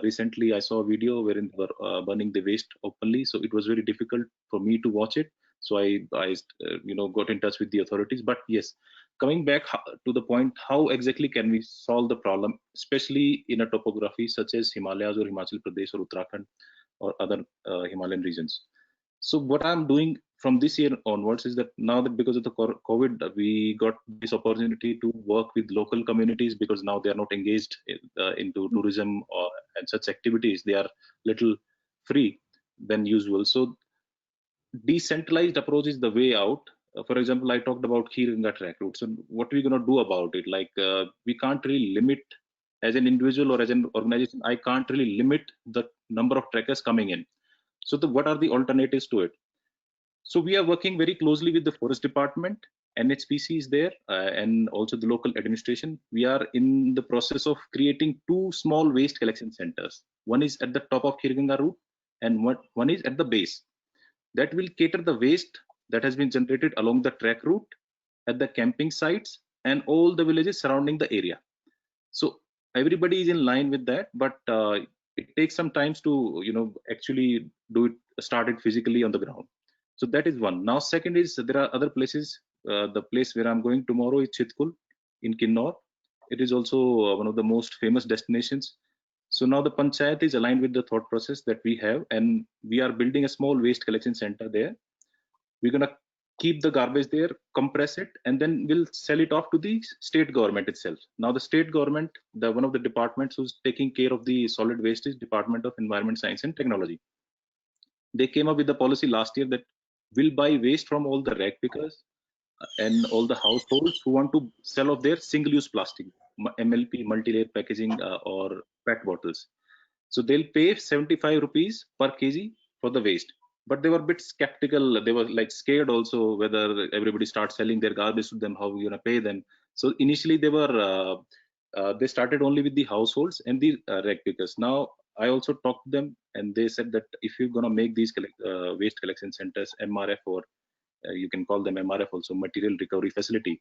Recently I saw a video wherein they were burning the waste openly, so it was very difficult for me to watch it. So I got in touch with the authorities. But yes, coming back to the point, how exactly can we solve the problem, especially in a topography such as Himalayas or Himachal Pradesh or Uttarakhand or other Himalayan regions? So what I'm doing from this year onwards is that now that because of the COVID, we got this opportunity to work with local communities, because now they are not engaged into tourism and such activities. They are little free than usual. So decentralized approach is the way out. For example, I talked about Khir-Ganga track routes, and what are we going to do about it? Like we can't really limit, as an individual or as an organization, I can't really limit the number of trekkers coming in. So what are the alternatives to it? So we are working very closely with the Forest Department, NHPC is there, and also the local administration. We are in the process of creating 2 small waste collection centers. One is at the top of Khir-Ganga route, and one is at the base. That will cater the waste that has been generated along the trek route, at the camping sites, and all the villages surrounding the area. So everybody is in line with that, but it takes some time to actually start it physically on the ground. So that is one. Now second is, there are other places. The place where I'm going tomorrow is Chitkul in Kinnor. It is also one of the most famous destinations. So now the panchayat is aligned with the thought process that we have, and we are building a small waste collection center there. We're going to keep the garbage there, compress it, and then we'll sell it off to the state government itself. Now the state government, one of the departments who's taking care of the solid waste is Department of Environment, Science and Technology. They came up with the policy last year that we'll buy waste from all the rag pickers, and all the households who want to sell off their single-use plastic, MLP, multi-layer packaging, or PET bottles. So they'll pay 75 rupees per kg for the waste. But they were a bit skeptical. They were like scared also whether everybody starts selling their garbage to them, how we're gonna pay them. So initially they were they started only with the households and the reg pickers. Now I also talked to them, and they said that if you're gonna make these waste collection centers MRF, or you can call them MRF also, material recovery facility.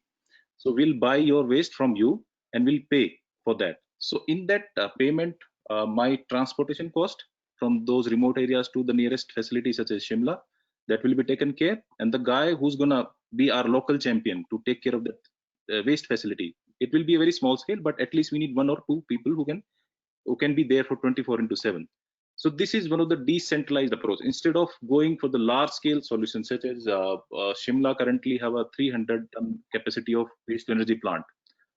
So we'll buy your waste from you and we'll pay for that. So in that payment, my transportation cost from those remote areas to the nearest facility such as Shimla, that will be taken care, and the guy who's gonna be our local champion to take care of the waste facility, it will be a very small scale, but at least we need 1 or 2 people who can be there for 24/7. So this is one of the decentralized approach. Instead of going for the large scale solutions such as Shimla currently have a 300 ton capacity of waste to energy plant,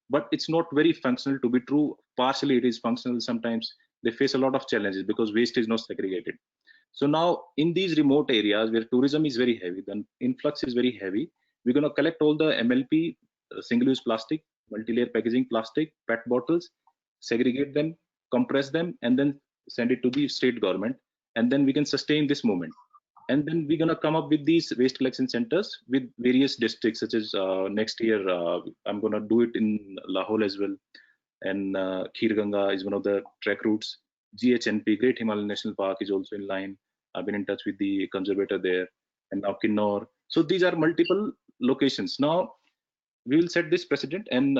but it's not very functional to be true. Partially it is functional. Sometimes they face a lot of challenges because waste is not segregated. So now in these remote areas where tourism is very heavy, then influx is very heavy, we're going to collect all the MLP, single-use plastic, multi-layer packaging plastic, PET bottles, segregate them, compress them, and then send it to the state government. And then we can sustain this movement. And then we're going to come up with these waste collection centers with various districts, such as next year, I'm going to do it in Lahore as well. And Khirganga is one of the trek routes. GHNP, Great Himalayan National Park, is also in line. I've been in touch with the conservator there, and now Kinnaur. So these are multiple locations. Now we will set this precedent, and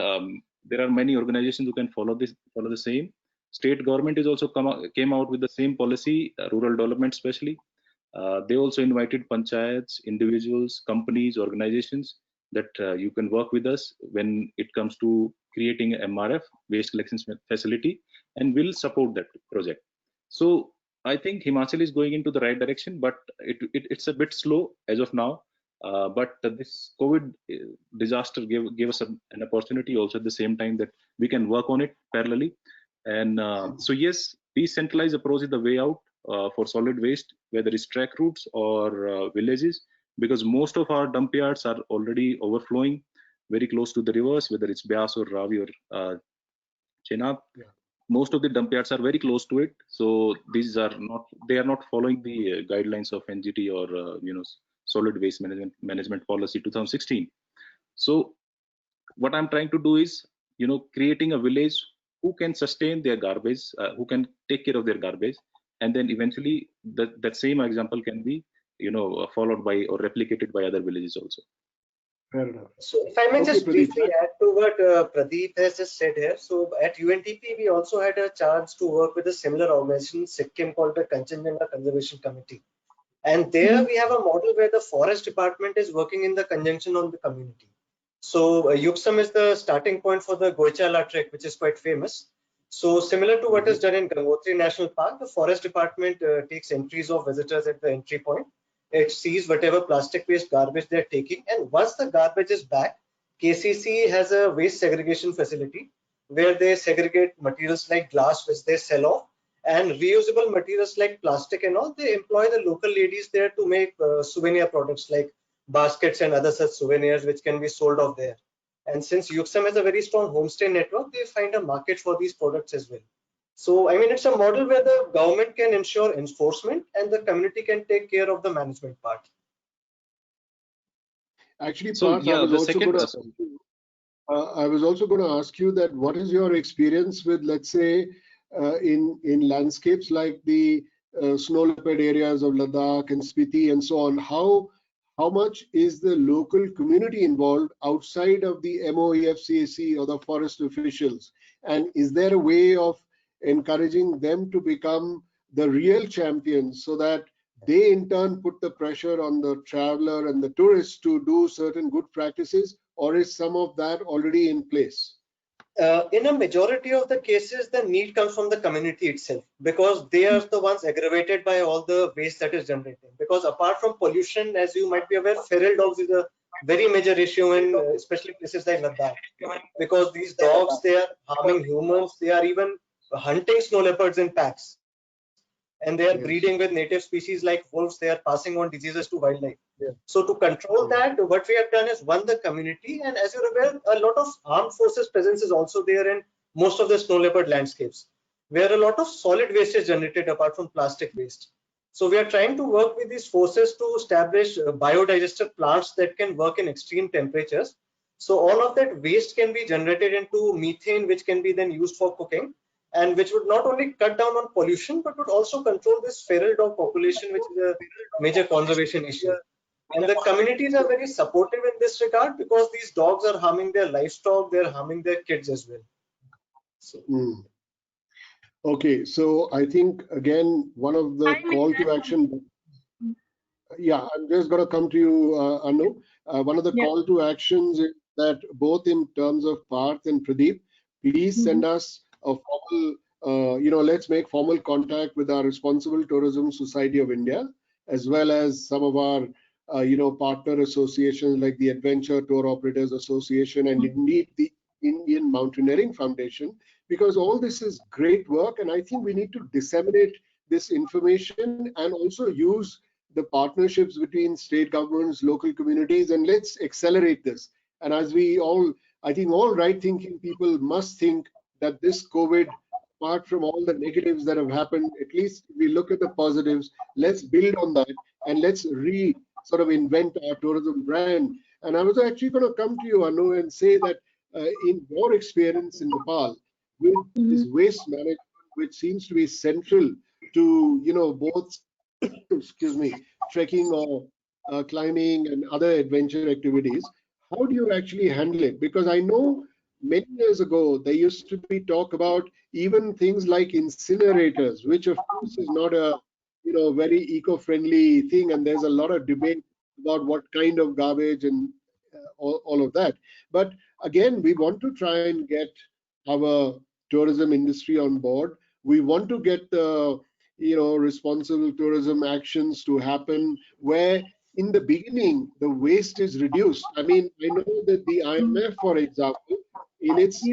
there are many organizations who can follow the same. State government is also came out with the same policy, rural development especially. They also invited panchayats, individuals, companies, organizations that you can work with us when it comes to creating a MRF, waste collection facility, and we'll support that project. So I think Himachal is going into the right direction, but it's a bit slow as of now. But this COVID disaster gave us an opportunity also at the same time that we can work on it parallelly. And so yes, decentralized approach is the way out for solid waste, whether it's trek routes or villages, because most of our dump yards are already overflowing very close to the rivers, whether it's Beas or Ravi or Chenab. Yeah. Most of the dump yards are very close to it, so these are not following the guidelines of NGT or solid waste management policy 2016. So what I'm trying to do is creating a village who can sustain their garbage, who can take care of their garbage, and then eventually that same example can be followed by or replicated by other villages also. Fair enough. So if I may just briefly add to what Pradeep has just said here. So at UNDP, we also had a chance to work with a similar organization in Sikkim called the Kanchenjunga Conservation Committee. And there we have a model where the forest department is working in the conjunction on the community. So Yuksam is the starting point for the Goichala trek, which is quite famous. So similar to what is done in Gangotri National Park, the forest department takes entries of visitors at the entry point. It sees whatever plastic waste garbage they're taking, and once the garbage is back, KCC has a waste segregation facility where they segregate materials like glass, which they sell off, and reusable materials like plastic and all. They employ the local ladies there to make souvenir products like baskets and other such souvenirs, which can be sold off there. And since Yuksam has a very strong homestay network, they find a market for these products as well. So, I mean, it's a model where the government can ensure enforcement and the community can take care of the management part. Actually, Parth, I was also going to ask you that what is your experience with, let's say, in landscapes like the snow leopard areas of Ladakh and Spiti and so on? How much is the local community involved outside of the MOEFCAC or the forest officials? And is there a way of encouraging them to become the real champions so that they in turn put the pressure on the traveler and the tourists to do certain good practices, or is some of that already in place? In a majority of the cases, the need comes from the community itself, because they are the ones aggravated by all the waste that is generated. Because apart from pollution, as you might be aware, feral dogs is a very major issue in especially places like Ladakh, because these dogs, they are harming humans. They are even hunting snow leopards in packs. and they are Yes. breeding with native species like wolves. They are passing on diseases to wildlife. Yeah. So to control Yeah. that, what we have done is, one, the community, and as you're aware, a lot of armed forces presence is also there in most of the snow leopard landscapes, where a lot of solid waste is generated apart from plastic waste. So we are trying to work with these forces to establish biodigester plants that can work in extreme temperatures. So all of that waste can be generated into methane, which can be then used for cooking, and which would not only cut down on pollution, but would also control this feral dog population, which is a major conservation issue. And the communities are very supportive in this regard, because these dogs are harming their livestock, they're harming their kids as well. So, Okay, so I think again, one of the call to action. Yeah, I'm just going to come to you, Anu. One of the call to actions is that both in terms of Parth and Pradeep, please send us a formal, let's make formal contact with our Responsible Tourism Society of India, as well as some of our, partner associations like the Adventure Tour Operators Association and indeed the Indian Mountaineering Foundation, because all this is great work, and I think we need to disseminate this information and also use the partnerships between state governments, local communities, and let's accelerate this. And as we all, I think all right thinking people must think that this COVID, apart from all the negatives that have happened, at least we look at the positives, let's build on that and let's sort of invent our tourism brand. And I was actually going to come to you, Anu, and say that in your experience in Nepal, with this waste management, which seems to be central to, both excuse me, trekking or climbing and other adventure activities, how do you actually handle it? Because I know many years ago there used to be talk about even things like incinerators, which of course is not a very eco-friendly thing, and there's a lot of debate about what kind of garbage and all of that. But again, we want to try and get our tourism industry on board. We want to get the responsible tourism actions to happen where in the beginning the waste is reduced. I mean, I know that the IMF, for example, in its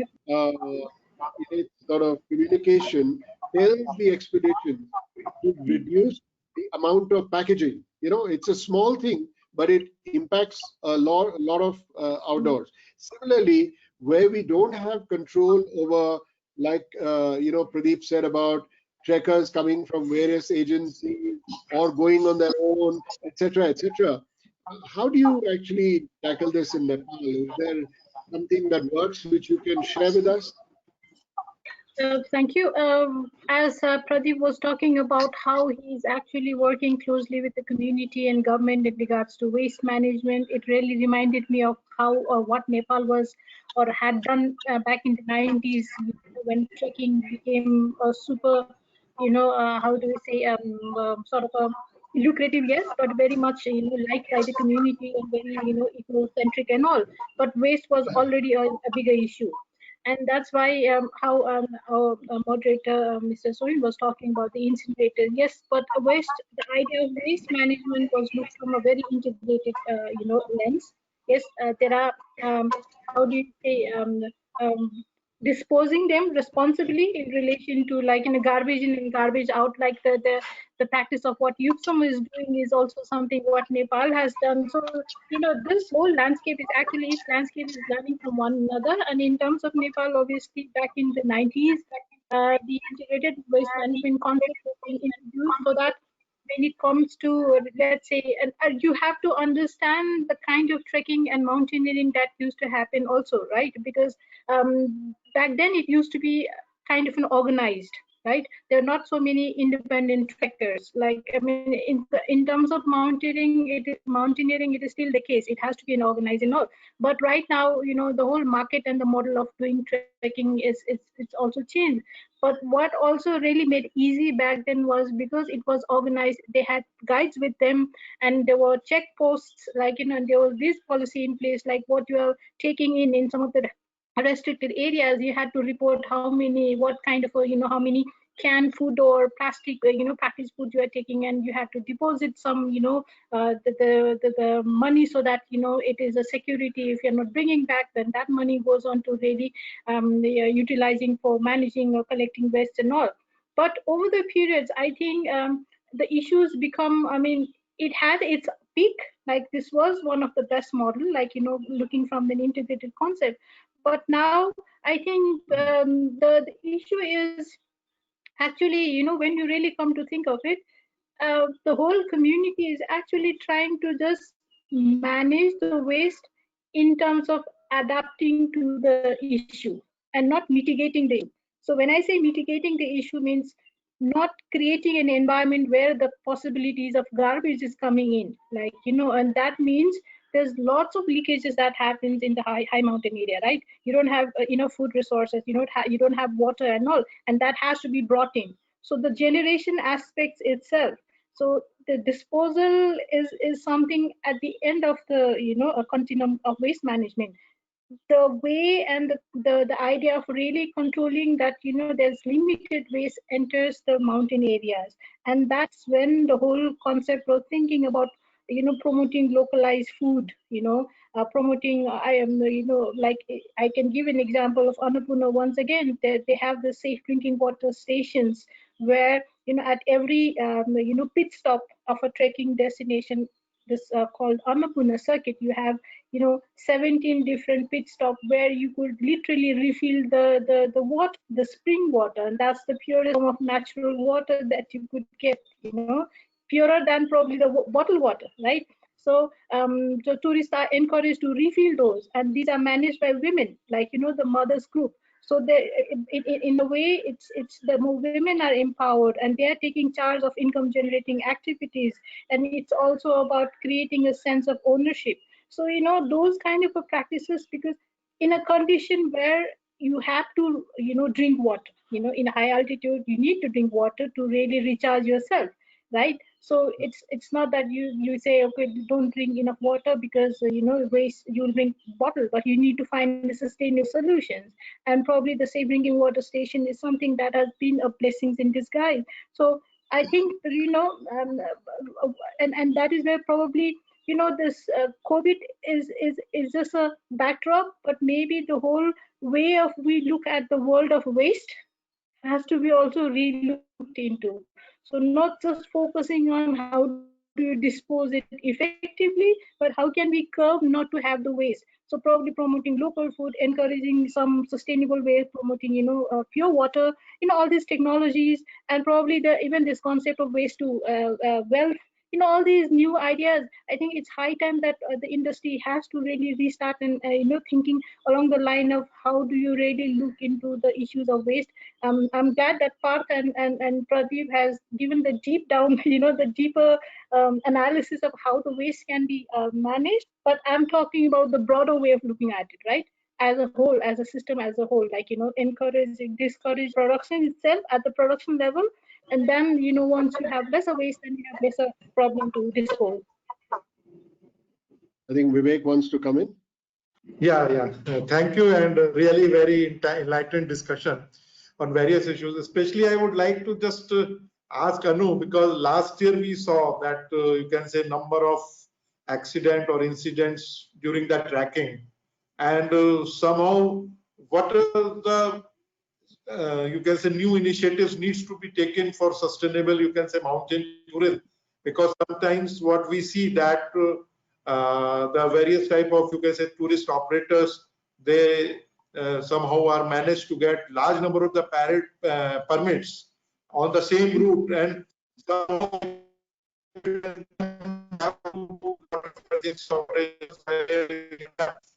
sort of communication, tells the expedition to reduce the amount of packaging. It's a small thing, but it impacts a lot of outdoors. Similarly, where we don't have control over, like Pradeep said about trekkers coming from various agencies or going on their own, etc., etc. How do you actually tackle this in Nepal? Is there something that works which you can share with us? Thank you. As Pradeep was talking about how he's actually working closely with the community and government in regards to waste management, it really reminded me of how what Nepal was or had done back in the 90s when trekking became a super, how do we say, sort of a lucrative, yes, but very much liked by the community and very eco-centric and all. But waste was already a bigger issue. And that's why how our moderator, Mr. Soin, was talking about the incinerator. Yes, but the idea of waste management was looked from a very integrated, lens. Yes, there are, how do you say, disposing them responsibly in relation to like garbage in and garbage out, like the practice of what UPSOM is doing is also something what Nepal has done. So this whole landscape is actually, each landscape is learning from one another. And in terms of Nepal, obviously back in the 90s, the integrated waste management concept was being introduced, so that when it comes to, let's say, and you have to understand the kind of trekking and mountaineering that used to happen also, right? Because back then it used to be kind of an organized, right? There are not so many independent trekkers. Like, I mean, in terms of mountaineering, it is still the case. It has to be an organized and all. But right now, the whole market and the model of doing trekking it's also changed. But what also really made easy back then was because it was organized. They had guides with them, and there were checkposts. Like there was this policy in place, like what you are taking in some of the restricted areas, you had to report how many, what kind of how many canned food or plastic packaged food you are taking, and you have to deposit some the money, so that it is a security. If you're not bringing back, then that money goes on to really utilizing for managing or collecting waste and all. But over the periods, I think the issues become, I mean, it had its peak, like this was one of the best model, like, looking from an integrated concept. But now I think the issue is actually, when you really come to think of it, the whole community is actually trying to just manage the waste in terms of adapting to the issue and not mitigating the issue. So when I say mitigating the issue means not creating an environment where the possibilities of garbage is coming in, like, and that means there's lots of leakages that happens in the high mountain area, right? You don't have enough food resources, you don't have water and all, and that has to be brought in. So the generation aspects itself, so the disposal is something at the end of the a continuum of waste management. The way and the idea of really controlling that, there's limited waste enters the mountain areas, and that's when the whole concept of thinking about promoting localized food, promoting I am like I can give an example of Annapurna once again. They have the safe drinking water stations where at every pit stop of a trekking destination, this called Annapurna circuit, you have 17 different pit stop where you could literally refill the water, the spring water, and that's the purest form of natural water that you could get, purer than probably the bottled water, right? So the tourists are encouraged to refill those, and these are managed by women, like the mothers group. So they, in a way, it's the more women are empowered and they are taking charge of income generating activities, and it's also about creating a sense of ownership. So those kind of practices, because in a condition where you have to drink water, in high altitude you need to drink water to really recharge yourself, right? So it's not that you say, okay, don't drink enough water because waste, you'll drink bottle, but you need to find sustainable solutions. And probably the safe drinking water station is something that has been a blessings in disguise. So I think and that is where probably this COVID is just a backdrop, but maybe the whole way of we look at the world of waste has to be also re-looked into. So not just focusing on how do you dispose it effectively, but how can we curb not to have the waste. So probably promoting local food, encouraging some sustainable ways, promoting pure water, all these technologies, and probably even this concept of waste to wealth, all these new ideas. I think it's high time that the industry has to really restart and thinking along the line of how do you really look into the issues of waste. I'm glad that Parth and Pradeep has given the deep down, the deeper analysis of how the waste can be managed. But I'm talking about the broader way of looking at it, right? As a whole, as a system, as a whole, like discourage production itself at the production level, and then once you have lesser waste, then you have lesser problem to dispose. I think Vivek wants to come in. Yeah. Thank you, and really very enlightened discussion on various issues. Especially, I would like to just ask Anu, because last year we saw that you can say number of accident or incidents during that tracking, and somehow what are the you can say new initiatives needs to be taken for sustainable, you can say, mountain tourism, because sometimes what we see that the various type of, you can say, tourist operators, they somehow are managed to get large number of the permits on the same route, and somehow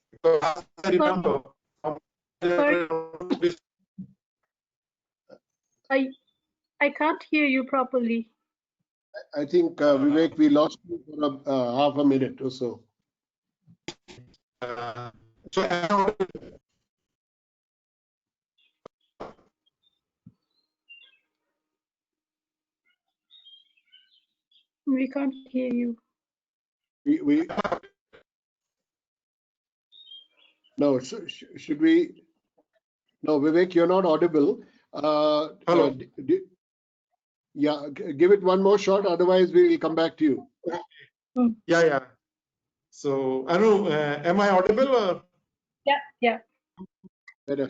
because I remember I can't hear you properly. I think Vivek, we lost you for half a minute or so. We can't hear you. We no, should we? No, Vivek, you're not audible. Hello. Yeah, give it one more shot. Otherwise, we'll come back to you. Yeah. So, Anu, am I audible? Yeah.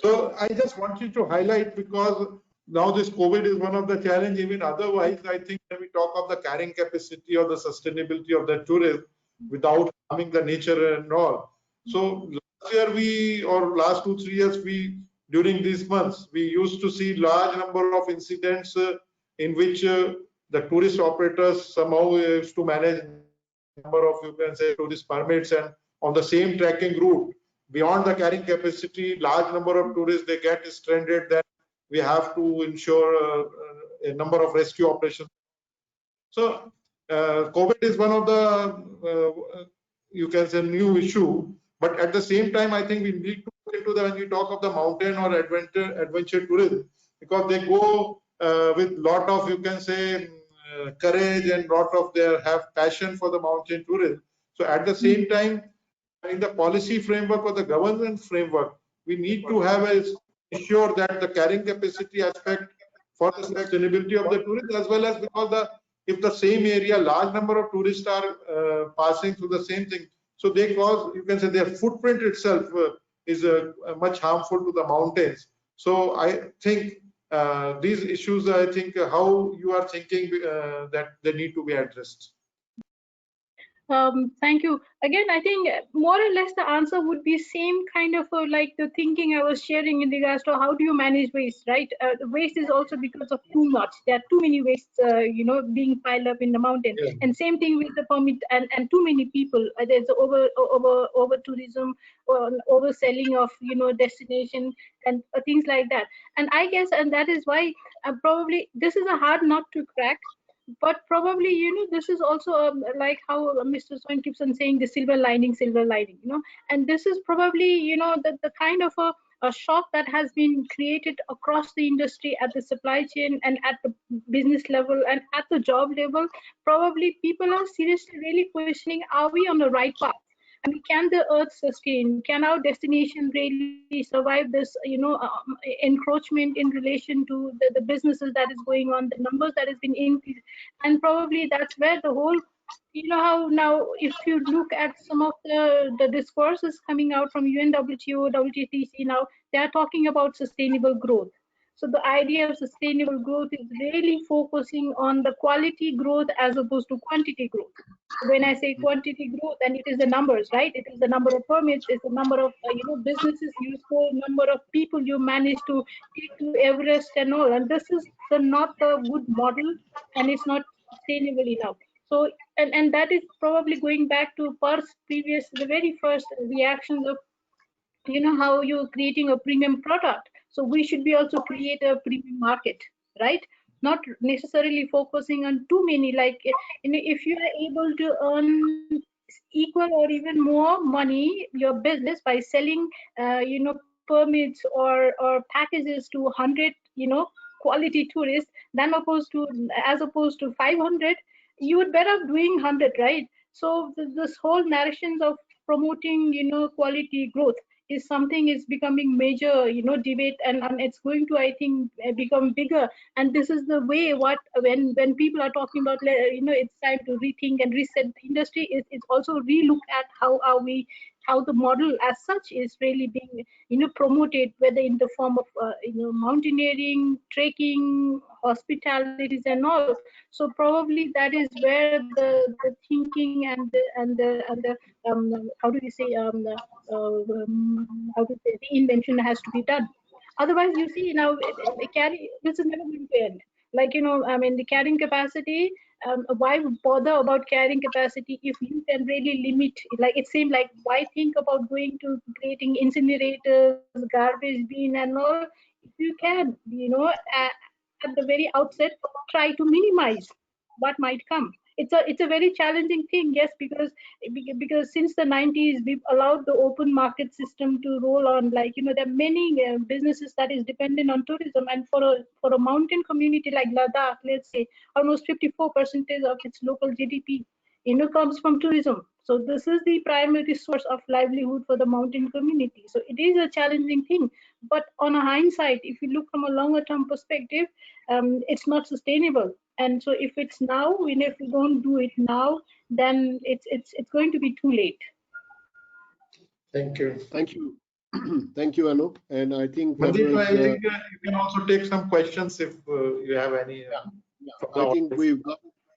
So I just wanted to highlight, because now this COVID is one of the challenge. Even otherwise, I think when we talk of the carrying capacity or the sustainability of the tourism without harming the nature and all. So last year or last 2-3 years, during these months, we used to see large number of incidents in which the tourist operators somehow used to manage number of, you can say, tourist permits, and on the same trekking route, beyond the carrying capacity, large number of tourists, they get stranded. Then we have to ensure a number of rescue operations. So COVID is one of the, you can say, new issue. But at the same time, I think we need to look into when we talk of the mountain or adventure tourism, because they go with lot of, you can say, courage, and lot of they have passion for the mountain tourism. So at the same time, in the policy framework or the governance framework, we need to have ensure that the carrying capacity aspect for the sustainability of the tourism, as well as because if the same area, large number of tourists are passing through the same thing, so they cause, you can say, their footprint itself is much harmful to the mountains. So I think these issues, I think how you are thinking that they need to be addressed. Thank you. Again, I think more or less the answer would be same kind of like the thinking I was sharing in regards to how do you manage waste, right? The waste is also because of too much. There are too many wastes, being piled up in the mountain. Yeah. And same thing with the permit and too many people. There's over tourism, or overselling of destination and things like that. And I guess, and that is why probably this is a hard nut to crack. But probably, this is also like how Mr. Soin keeps on saying, the silver lining, and this is probably, the kind of a shock that has been created across the industry at the supply chain and at the business level and at the job level. Probably people are seriously really questioning, are we on the right path? I mean, can the earth sustain? Can our destination really survive this, encroachment in relation to the businesses that is going on, the numbers that has been increased? And probably that's where the whole, how now, if you look at some of the discourses coming out from UNWTO, WTC now, they are talking about sustainable growth. So the idea of sustainable growth is really focusing on the quality growth as opposed to quantity growth. When I say quantity growth, then it is the numbers, right? It is the number of permits, it's the number of businesses you score, number of people you manage to take to Everest and all. And this is not a good model, and it's not sustainable enough. So, and that is probably going back to the very first reactions of, how you're creating a premium product. So we should be also create a premium market, right? Not necessarily focusing on too many, like, if you are able to earn equal or even more money, your business, by selling, permits or packages to 100, quality tourists, as opposed to 500, you would better doing 100, right? So this whole narrations of promoting, quality growth is something is becoming major, debate, and it's going to, I think, become bigger. And this is the way when people are talking about, it's time to rethink and reset the industry, it's also relook at how the model as such is really being, promoted, whether in the form of, mountaineering, trekking, hospitalities, and all. So probably that is where the thinking and the how do you say the invention has to be done. Otherwise, you see now, this is never going to end. Like, I mean, the carrying capacity. Why bother about carrying capacity if you can really limit? Like, it seems like, why think about going to creating incinerators, garbage bin, and all? If you can, at the very outset, try to minimize what might come. It's a very challenging thing, yes, because since the 90s we've allowed the open market system to roll on. Like, there are many businesses that is dependent on tourism, and for a mountain community like Ladakh, let's say, almost 54% of its local GDP comes from tourism. So this is the primary source of livelihood for the mountain community. So it is a challenging thing, but on a hindsight, if you look from a longer term perspective, it's not sustainable. And so if it's now, if we don't do it now, then it's going to be too late. Thank you. Thank you. Thank you, Anup. And I think that Mandeep, was, you can also take some questions if you have any. From the I think audience.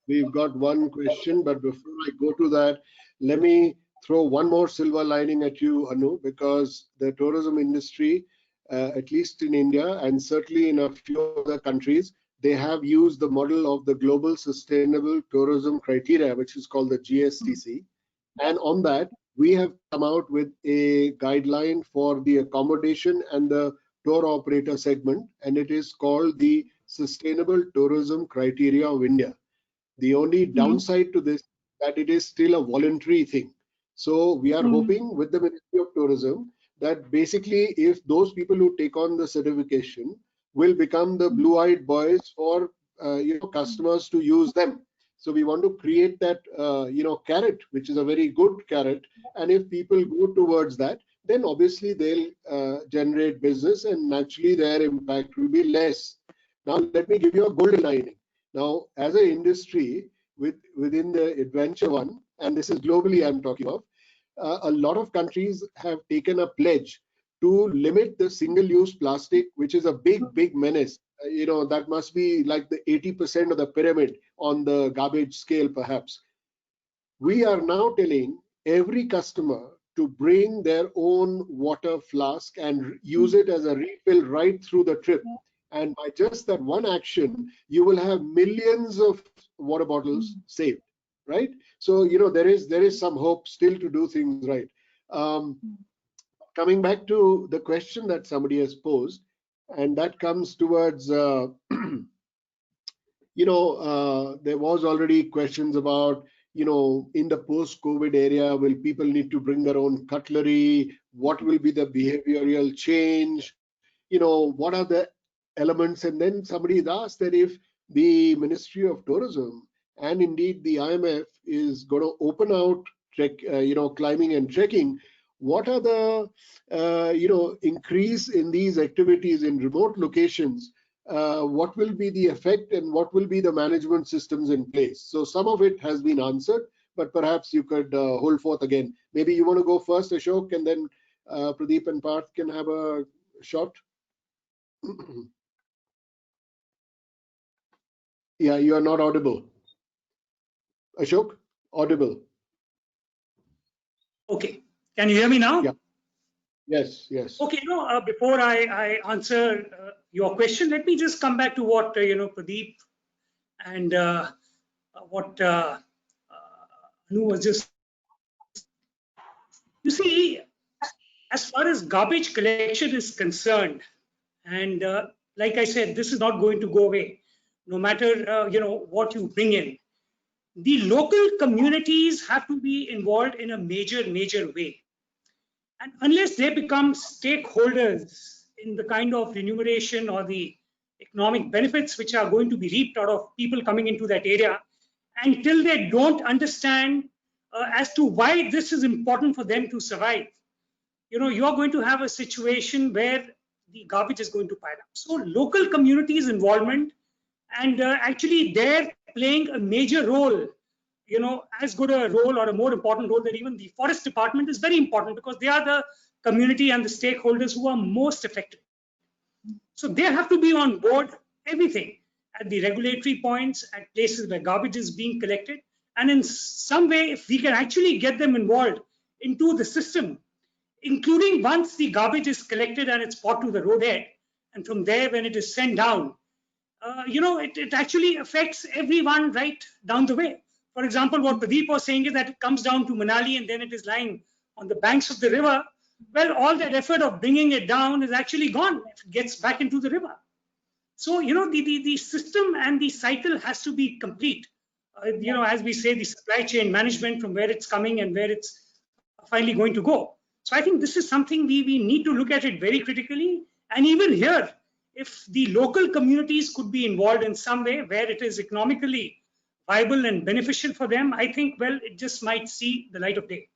we've got one question, but before I go to that, let me throw one more silver lining at you, Anu, because the tourism industry, at least in India and certainly in a few other countries, they have used the model of the Global Sustainable Tourism Criteria, which is called the GSTC. And on that, we have come out with a guideline for the accommodation and the tour operator segment, and it is called the Sustainable Tourism Criteria of India. The only downside to this is that it is still a voluntary thing. So we are hoping with the Ministry of Tourism that basically if those people who take on the certification will become the blue-eyed boys for customers to use them. So we want to create that carrot, which is a very good carrot. And if people go towards that, then obviously they'll generate business and naturally their impact will be less. Now, let me give you a golden lining. Now, as an industry within the Adventure One, and this is globally I'm talking of, a lot of countries have taken a pledge to limit the single-use plastic, which is a big menace. That must be like the 80% of the pyramid on the garbage scale, perhaps. We are now telling every customer to bring their own water flask and use it as a refill right through the trip. And by just that one action, you will have millions of water bottles saved, right? So, there is some hope still to do things right. Coming back to the question that somebody has posed, and that comes towards, there was already questions about, in the post-COVID area, will people need to bring their own cutlery? What will be the behavioral change? What are the elements? And then somebody has asked that if the Ministry of Tourism and indeed the IMF is going to open out climbing and trekking, what are the increase in these activities in remote locations? What will be the effect and what will be the management systems in place? So some of it has been answered, but perhaps you could hold forth again. Maybe you want to go first, Ashok, and then Pradeep and Parth can have a shot. Yeah, you are not audible. Ashok, audible. Okay, can you hear me now? Yeah. Yes. Okay, before I answer your question, let me just come back to what Pradeep and what Anu was just. You see, as far as garbage collection is concerned, and like I said, this is not going to go away, no matter what you bring in. The local communities have to be involved in a major way. And unless they become stakeholders in the kind of remuneration or the economic benefits which are going to be reaped out of people coming into that area, until they don't understand as to why this is important for them to survive, you're going to have a situation where the garbage is going to pile up. So local communities involvement and actually they're playing a major role, as good a role or a more important role than even the forest department is very important because they are the community and the stakeholders who are most affected. So they have to be on board everything at the regulatory points, at places where garbage is being collected. And in some way, if we can actually get them involved into the system, including once the garbage is collected and it's brought to the roadhead, and from there when it is sent down, it actually affects everyone right down the way. For example, what Pradeep was saying is that it comes down to Manali and then it is lying on the banks of the river. Well, all that effort of bringing it down is actually gone if it gets back into the river. So, the system and the cycle has to be complete. As we say, the supply chain management from where it's coming and where it's finally going to go. So I think this is something we need to look at it very critically. And even here, if the local communities could be involved in some way where it is economically viable and beneficial for them, I think, well, it just might see the light of day.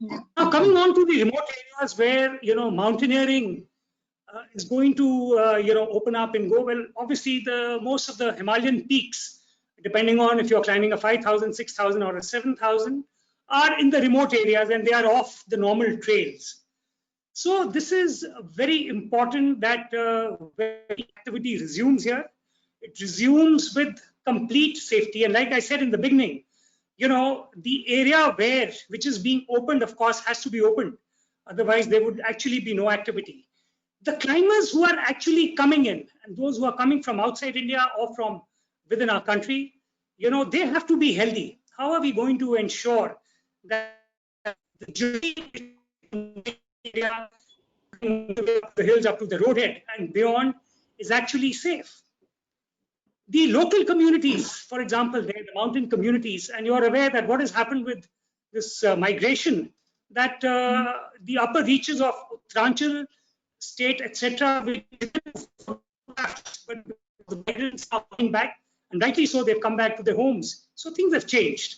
Now, coming on to the remote areas where, mountaineering is going to, open up and go, well, obviously, most of the Himalayan peaks, depending on if you're climbing a 5,000, 6,000 or a 7,000, are in the remote areas and they are off the normal trails. So this is very important that when activity resumes here, it resumes with complete safety. And like I said in the beginning, the area which is being opened, of course, has to be opened. Otherwise, there would actually be no activity. The climbers who are actually coming in, and those who are coming from outside India or from within our country, they have to be healthy. How are we going to ensure that the journey the hills up to the roadhead and beyond is actually safe? The local communities, for example, the mountain communities, and you are aware that what has happened with this migration, that the upper reaches of Uttaranchal state, etc., but the migrants are coming back, and rightly so, they've come back to their homes. So things have changed.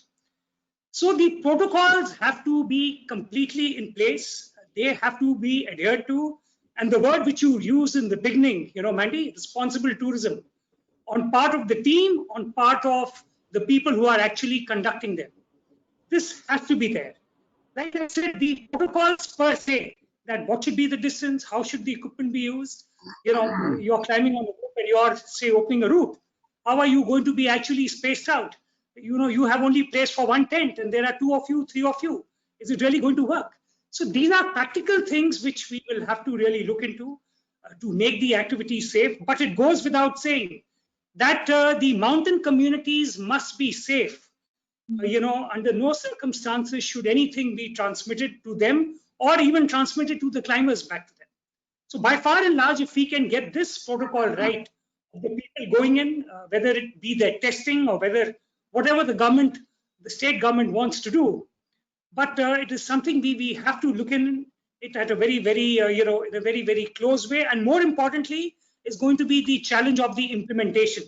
So the protocols have to be completely in place. They have to be adhered to. And the word which you used in the beginning, Mandy, responsible tourism, on part of the team, on part of the people who are actually conducting them. This has to be there. Like I said, the protocols per se, that what should be the distance, how should the equipment be used? You're climbing on a rope and you're, say, opening a route. How are you going to be actually spaced out? You have only place for one tent and there are 2 of you, 3 of you. Is it really going to work? So these are practical things which we will have to really look into to make the activity safe. But it goes without saying that the mountain communities must be safe. Under no circumstances should anything be transmitted to them or even transmitted to the climbers back to them. So by far and large, if we can get this protocol right, the people going in, whether it be their testing or whatever the state government wants to do, but it is something we have to look in it at a very, very, in a very, very close way. And more importantly, is going to be the challenge of the implementation.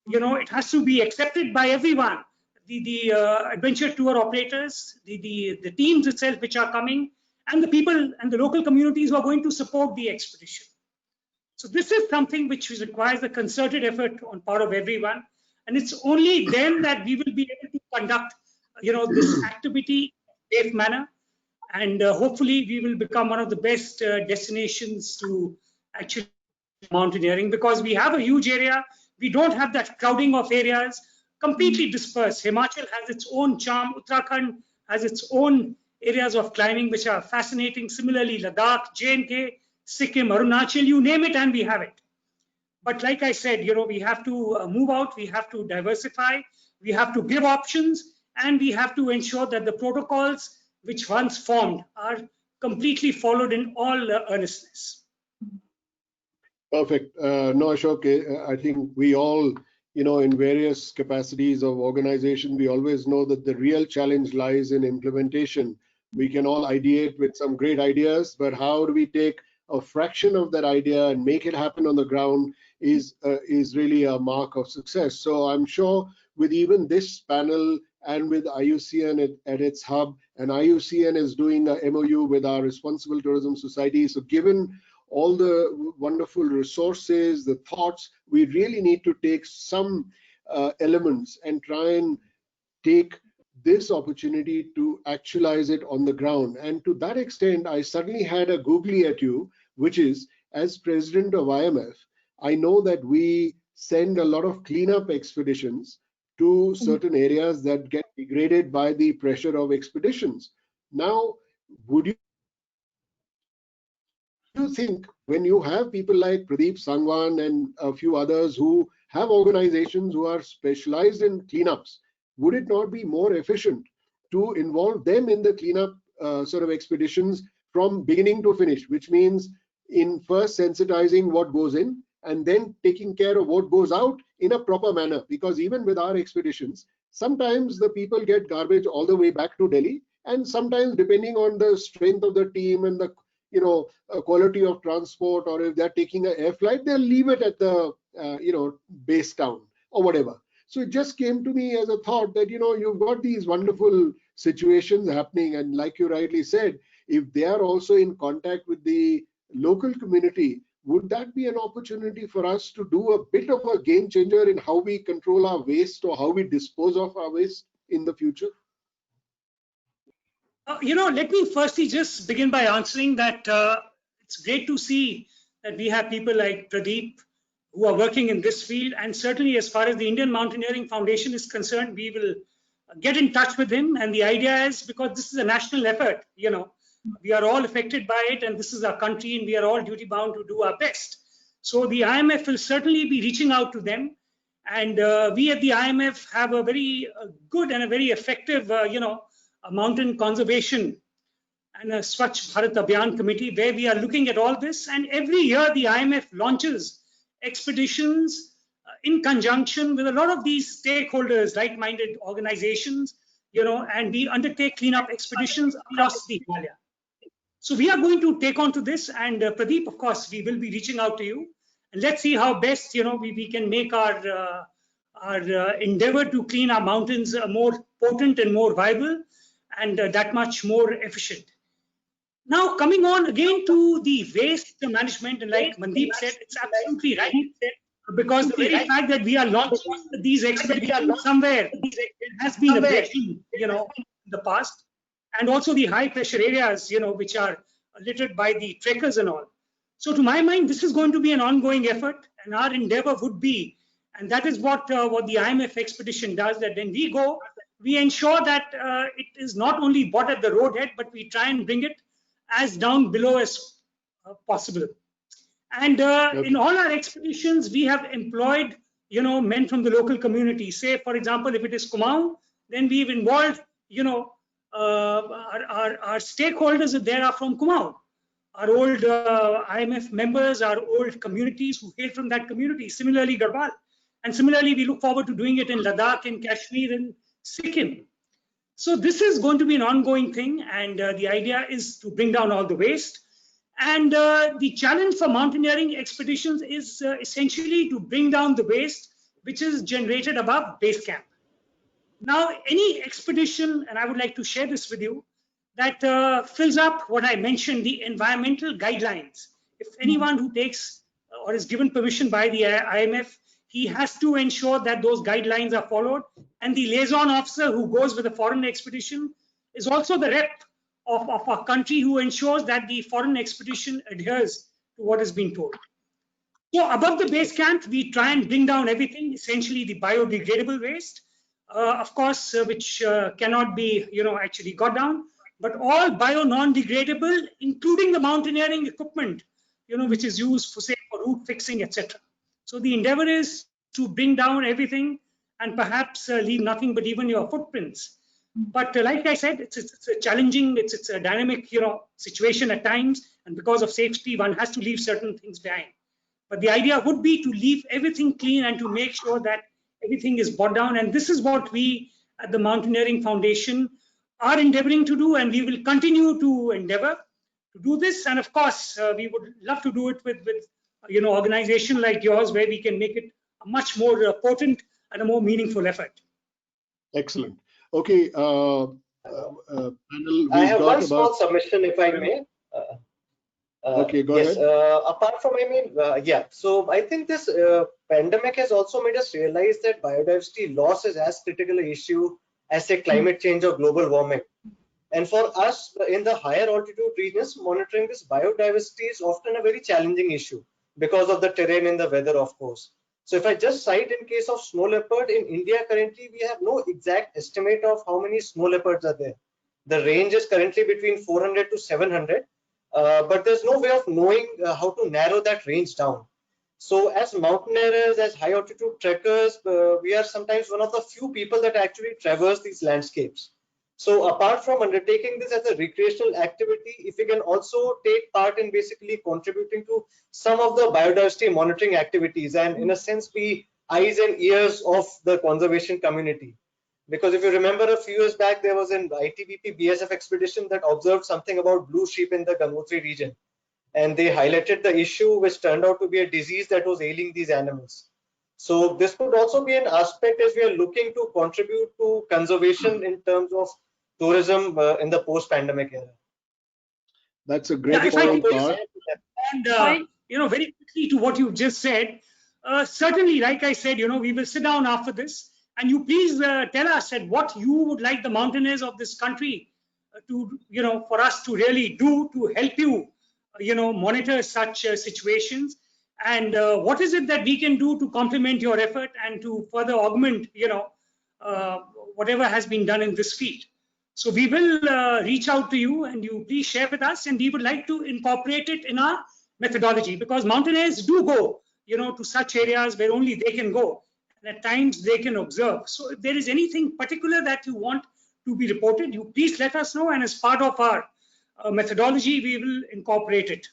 It has to be accepted by everyone. The adventure tour operators, the teams itself which are coming, and the people and the local communities who are going to support the expedition. So this is something which requires a concerted effort on part of everyone. And it's only then that we will be able to conduct, this activity in a safe manner. And hopefully we will become one of the best destinations to actually mountaineering, because we have a huge area. We don't have that crowding of areas, completely dispersed. Himachal has its own charm. Uttarakhand has its own areas of climbing which are fascinating. Similarly, Ladakh, J&K, Sikkim, Arunachal, you name it and we have it. But like I said, we have to move out, we have to diversify, we have to give options, and we have to ensure that the protocols which once formed are completely followed in all earnestness. Perfect. No, Ashok, I think we all, in various capacities of organization, we always know that the real challenge lies in implementation. We can all ideate with some great ideas, but how do we take a fraction of that idea and make it happen on the ground is really a mark of success. So I'm sure with even this panel and with IUCN at its hub, and IUCN is doing a MOU with our Responsible Tourism Society. So given all the wonderful resources, the thoughts, we really need to take some elements and try and take this opportunity to actualize it on the ground. And to that extent, I suddenly had a googly at you, which is, as president of IMF, I know that we send a lot of cleanup expeditions to certain areas that get degraded by the pressure of expeditions. Now, would you think, when you have people like Pradeep Sangwan and a few others who have organizations who are specialized in cleanups, would it not be more efficient to involve them in the cleanup sort of expeditions from beginning to finish, which means in first sensitizing what goes in and then taking care of what goes out in a proper manner? Because even with our expeditions, sometimes the people get garbage all the way back to Delhi, and sometimes depending on the strength of the team and the quality of transport, or if they're taking an air flight, they'll leave it at the base town or whatever. So it just came to me as a thought that you've got these wonderful situations happening, and like you rightly said, if they are also in contact with the local community, would that be an opportunity for us to do a bit of a game changer in how we control our waste or how we dispose of our waste in the future? Let me firstly just begin by answering that it's great to see that we have people like Pradeep who are working in this field. And certainly as far as the Indian Mountaineering Foundation is concerned, we will get in touch with him. And the idea is, because this is a national effort, we are all affected by it, and this is our country, and we are all duty bound to do our best. So the IMF will certainly be reaching out to them. And we at the IMF have a very good and a very effective, a mountain conservation and a Swachh Bharat Abhiyan committee, where we are looking at all this. And every year the IMF launches expeditions in conjunction with a lot of these stakeholders, like-minded organizations, and we undertake cleanup expeditions across the Himalaya. So we are going to take on to this, and Pradeep, of course, we will be reaching out to you, and let's see how best we can make our endeavor to clean our mountains more potent and more viable, and that much more efficient. Now, coming on again to the waste management, and like Mandeep said, it's absolutely right, because the very fact that we are launching these expeditions somewhere, there has been a breakthrough, in the past, and also the high pressure areas, which are littered by the trekkers and all. So to my mind, this is going to be an ongoing effort, and our endeavor would be, and that is what the IMF expedition does, that when we go, we ensure that it is not only bought at the roadhead, but we try and bring it as down below as possible. And in all our expeditions, we have employed, men from the local community. Say, for example, if it is Kumaon, then we've involved, our stakeholders there are from Kumaon. Our old IMF members, our old communities who hail from that community. Similarly, Garhwal. And similarly, we look forward to doing it in Ladakh, in Kashmir, and Sikkim. So this is going to be an ongoing thing, and the idea is to bring down all the waste. And the challenge for mountaineering expeditions is essentially to bring down the waste which is generated above base camp. Now, any expedition, and I would like to share this with you, that fills up what I mentioned, the environmental guidelines. If anyone who takes or is given permission by the IMF, he has to ensure that those guidelines are followed. And the liaison officer who goes with a foreign expedition is also the rep of our country who ensures that the foreign expedition adheres to what is being told. So above the base camp, we try and bring down everything, essentially the biodegradable waste, of course, which cannot be, actually got down, but all bio non-degradable, including the mountaineering equipment, which is used for, say, for route fixing, etc. So the endeavor is to bring down everything and perhaps leave nothing but even your footprints. But like I said, it's a challenging, it's a dynamic, situation at times, and because of safety, one has to leave certain things behind. But the idea would be to leave everything clean and to make sure that everything is brought down. And this is what we at the Mountaineering Foundation are endeavoring to do, and we will continue to endeavor to do this. And of course, we would love to do it with organization like yours, where we can make it a much more potent and a more meaningful effort. Excellent. Okay, panel. I have one small submission, if I may. Okay, go ahead. Apart from, so I think this pandemic has also made us realize that biodiversity loss is as critical an issue as, say, climate change or global warming. And for us in the higher altitude regions, monitoring this biodiversity is often a very challenging issue because of the terrain and the weather, of course. So if I just cite in case of snow leopard, in India currently we have no exact estimate of how many snow leopards are there. The range is currently between 400 to 700, but there's no way of knowing how to narrow that range down. So as mountaineers, as high altitude trekkers, we are sometimes one of the few people that actually traverse these landscapes. So apart from undertaking this as a recreational activity, if we can also take part in basically contributing to some of the biodiversity monitoring activities and in a sense be eyes and ears of the conservation community. Because if you remember a few years back, there was an ITBP BSF expedition that observed something about blue sheep in the Gangotri region. And they highlighted the issue, which turned out to be a disease that was ailing these animals. So this could also be an aspect as we are looking to contribute to conservation in terms of tourism in the post-pandemic era. That's a great point, Parth. And very quickly to what you've just said, certainly, like I said, we will sit down after this, and you please tell us at what you would like the mountaineers of this country for us to really do to help you, monitor such situations? And what is it that we can do to complement your effort and to further augment, whatever has been done in this field? So we will reach out to you, and you please share with us, and we would like to incorporate it in our methodology, because mountaineers do go, to such areas where only they can go, and at times they can observe. So if there is anything particular that you want to be reported, you please let us know, and as part of our methodology, we will incorporate it.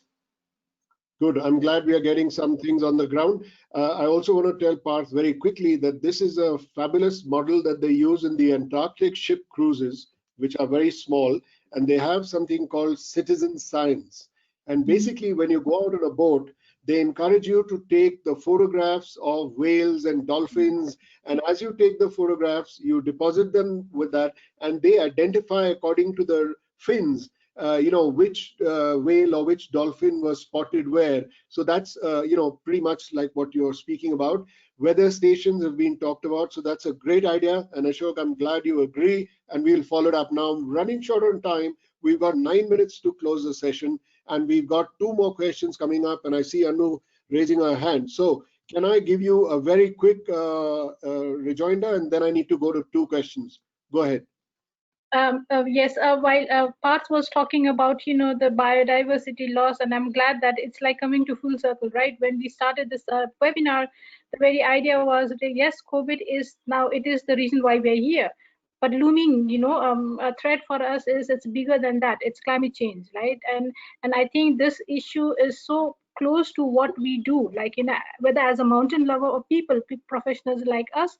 Good. I'm glad we are getting some things on the ground. I also want to tell Parth very quickly that this is a fabulous model that they use in the Antarctic ship cruises, which are very small, and they have something called citizen science. And basically, when you go out on a boat, they encourage you to take the photographs of whales and dolphins. And as you take the photographs, you deposit them with that, and they identify according to the fins, which whale or which dolphin was spotted where. So that's, pretty much like what you're speaking about. Weather stations have been talked about. So that's a great idea. And Ashok, I'm glad you agree, and we'll follow it up. Now, running short on time. We've got 9 minutes to close the session, and we've got 2 more questions coming up. And I see Anu raising her hand. So can I give you a very quick rejoinder, and then I need to go to 2 questions. Go ahead. Yes, while Parth was talking about, the biodiversity loss, and I'm glad that it's like coming to full circle, right? When we started this webinar, the very idea was that yes, COVID is now, it is the reason why we're here. But looming, a threat for us is it's bigger than that. It's climate change, right? And I think this issue is so close to what we do, like whether as a mountain lover or people professionals like us,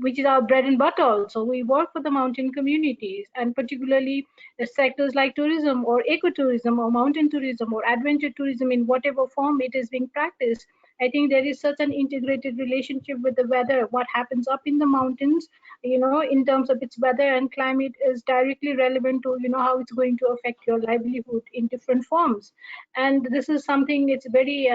which is our bread and butter also. We work for the mountain communities, and particularly the sectors like tourism or ecotourism or mountain tourism or adventure tourism, in whatever form it is being practiced. I think there is such an integrated relationship with the weather. What happens up in the mountains, in terms of its weather and climate, is directly relevant to, how it's going to affect your livelihood in different forms. And this is something it's very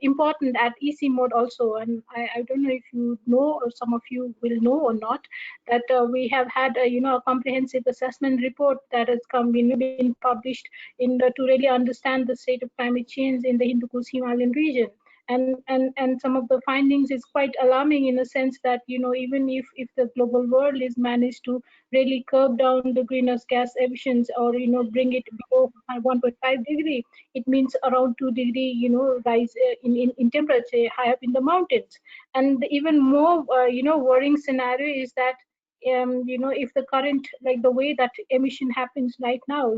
important at EC mode also. And I don't know if you know, or some of you will know or not, that we have had a comprehensive assessment report that has been published to really understand the state of climate change in the Hindu Kush Himalayan region. And some of the findings is quite alarming, in a sense that even if the global world is managed to really curb down the greenhouse gas emissions, or bring it below 1.5 degree, it means around 2 degree rise in temperature high up in the mountains. And the even more worrying scenario is that if the current, like the way that emission happens right now,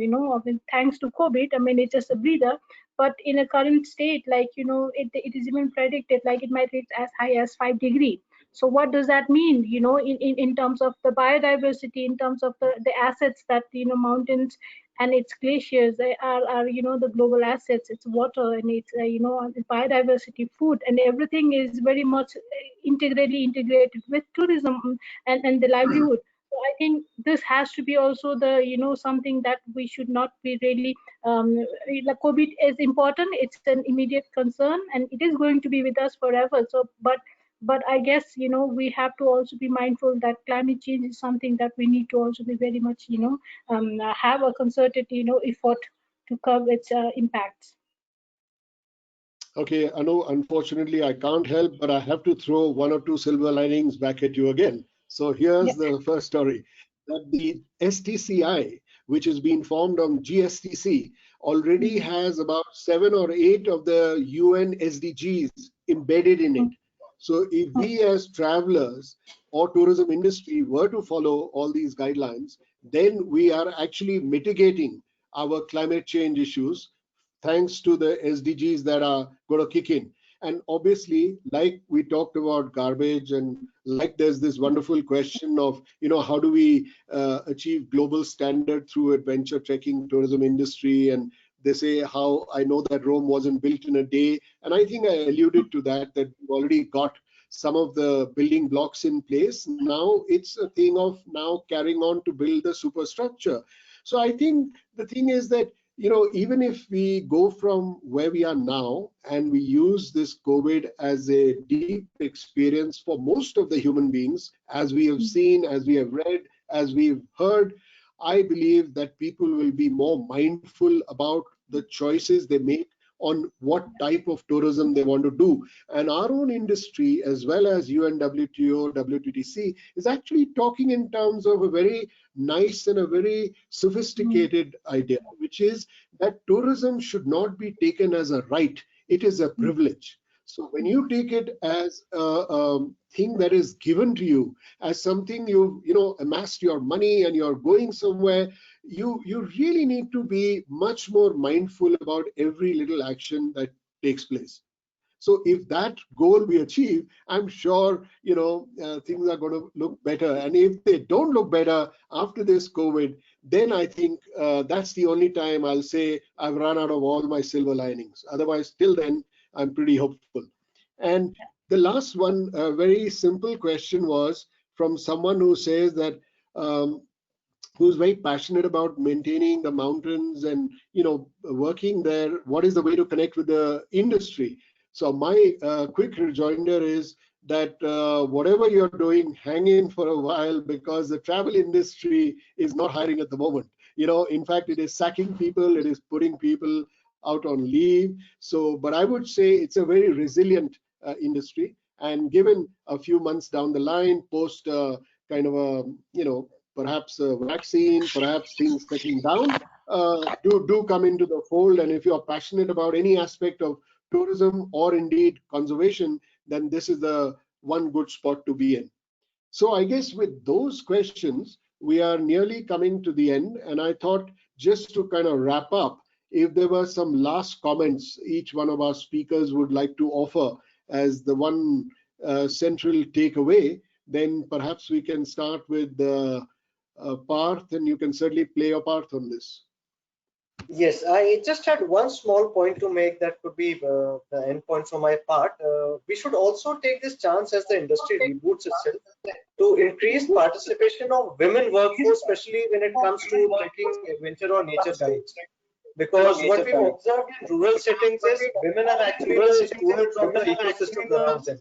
thanks to COVID, it's just a breather. But in a current state, like, it is even predicted, like it might reach as high as 5 degree. So what does that mean, in terms of the biodiversity, in terms of the assets that, integrations and its glaciers are the global assets, it's water, and it's, biodiversity, food, and everything is very much integrated with tourism and the livelihood. So I think this has to be also the, something that we should not be really, the COVID is important. It's an immediate concern, and it is going to be with us forever. So, but I guess, we have to also be mindful that climate change is something that we need to also be very much, have a concerted, effort to curb its impacts. Okay, Anu, unfortunately, I can't help, but I have to throw 1 or 2 silver linings back at you again. So here's the first story, that the STCI, which has been formed on GSTC, already has about 7 or 8 of the UN SDGs embedded in it. So if we as travelers or tourism industry were to follow all these guidelines, then we are actually mitigating our climate change issues, thanks to the SDGs that are going to kick in. And obviously, like we talked about garbage, and like there's this wonderful question of, how do we achieve global standard through adventure trekking tourism industry? And they say, how I know that Rome wasn't built in a day. And I think I alluded to that we've already got some of the building blocks in place. Now it's a thing of now carrying on to build the superstructure. So I think the thing is that, even if we go from where we are now and we use this COVID as a deep experience for most of the human beings, as we have seen, as we have read, as we've heard, I believe that people will be more mindful about the choices they make on what type of tourism they want to do. And our own industry, as well as UNWTO, WTTC, is actually talking in terms of a very nice and a very sophisticated idea, which is that tourism should not be taken as a right, it is a privilege. So when you take it as a thing that is given to you, as something you amassed your money and you're going somewhere, you really need to be much more mindful about every little action that takes place. So if that goal we achieve, I'm sure things are going to look better. And if they don't look better after this COVID, then I think that's the only time I'll say I've run out of all my silver linings. Otherwise, till then, I'm pretty hopeful. And the last one, a very simple question, was from someone who says that who's very passionate about maintaining the mountains and working there. What is the way to connect with the industry? So my quick rejoinder is that whatever you're doing, hang in for a while, because the travel industry is not hiring at the moment. In fact, it is sacking people, it is putting people out on leave. So, but I would say it's a very resilient industry. And given a few months down the line, post kind of a, perhaps a vaccine, perhaps things settling down, do come into the fold. And if you're passionate about any aspect of tourism or indeed conservation, then this is the one good spot to be in. So I guess with those questions, we are nearly coming to the end. And I thought, just to kind of wrap up, if there were some last comments each one of our speakers would like to offer as the one central takeaway, then perhaps we can start with Parth, and you can certainly play your part on this. Yes, I just had one small point to make that could be the end point for my part. We should also take this chance as the industry reboots itself to increase participation of women workforce, especially when it comes to trekking, adventure or nature guides. Because what we've observed in rural settings is women are actually the stewards of the ecosystem around them.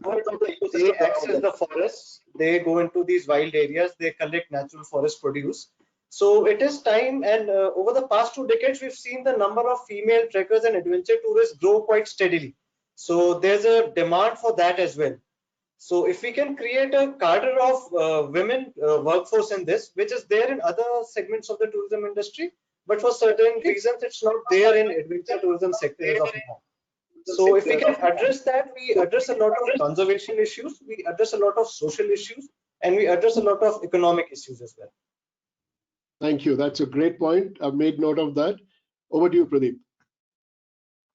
They access the forests, they go into these wild areas, they collect natural forest produce. So it is time, and over the past 2 decades, we've seen the number of female trekkers and adventure tourists grow quite steadily. So there's a demand for that as well. So if we can create a cadre of women workforce in this, which is there in other segments of the tourism industry, but for certain reasons, it's not there in adventure tourism sector as of now. So if we can address that, we address a lot of conservation issues, we address a lot of social issues, and we address a lot of economic issues as well. Thank you. That's a great point. I've made note of that. Over to you, Pradeep.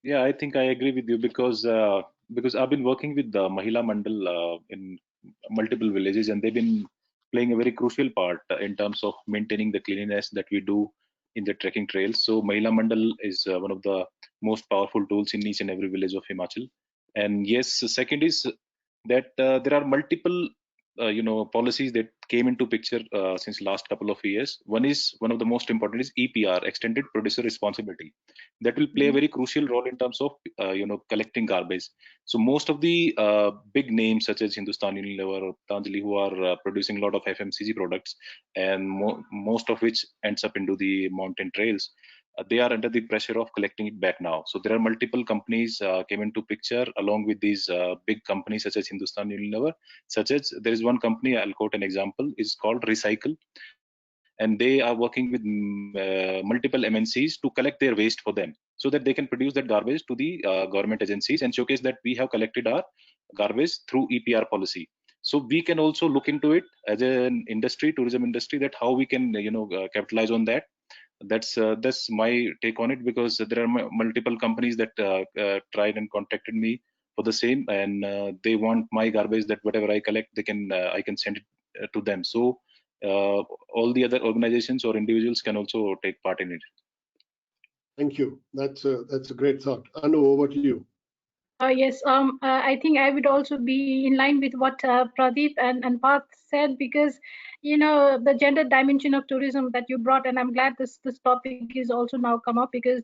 Yeah, I think I agree with you because I've been working with the Mahila Mandal in multiple villages, and they've been playing a very crucial part in terms of maintaining the cleanliness that we do in the trekking trails. So Mahila Mandal is one of the most powerful tools in each and every village of Himachal. And yes, the second is that there are multiple policies that came into picture since last couple of years. One of the most important is EPR, Extended Producer Responsibility. That will play a very crucial role in terms of collecting garbage. So most of the big names such as Hindustan Unilever or Patanjali, who are producing a lot of FMCG products, and most of which ends up into the mountain trails, they are under the pressure of collecting it back now. So there are multiple companies came into picture along with these big companies such as Hindustan Unilever. Such as there is one company, I'll quote an example, is called Recycle, and they are working with multiple MNCs to collect their waste for them, so that they can produce that garbage to the government agencies and showcase that we have collected our garbage through EPR policy. So we can also look into it as an industry, tourism industry, that how we can capitalize on that. That's my take on it, because there are multiple companies that tried and contacted me for the same, and they want my garbage, that whatever I collect, they can I can send it to them. So all the other organizations or individuals can also take part in it. Thank you. That's a great thought. Anu, over to you. Yes, I think I would also be in line with what Pradeep and Parth said, because the gender dimension of tourism that you brought, and I'm glad this topic is also now come up, because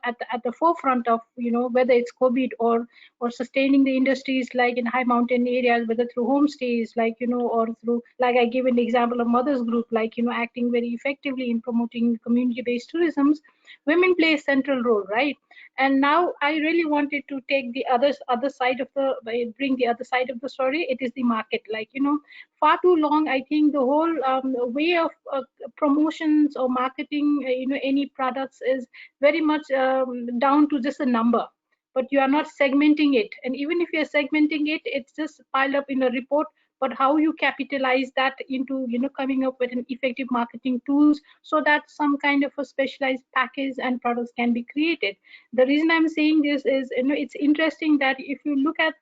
at the forefront of whether it's COVID or sustaining the industries like in high mountain areas, whether through homestays, like or through, like I gave an example of Mothers Group, like acting very effectively in promoting community-based tourism, women play a central role, right? And now I really wanted to take the other side of bring the other side of the story. It is the market. Like far too long, I think the whole way of promotions or marketing any products is very much down to just a number, but you are not segmenting it. And even if you're segmenting it, it's just piled up in a report. But how you capitalize that into coming up with an effective marketing tools, so that some kind of a specialized package and products can be created. The reason I'm saying this is it's interesting that if you look at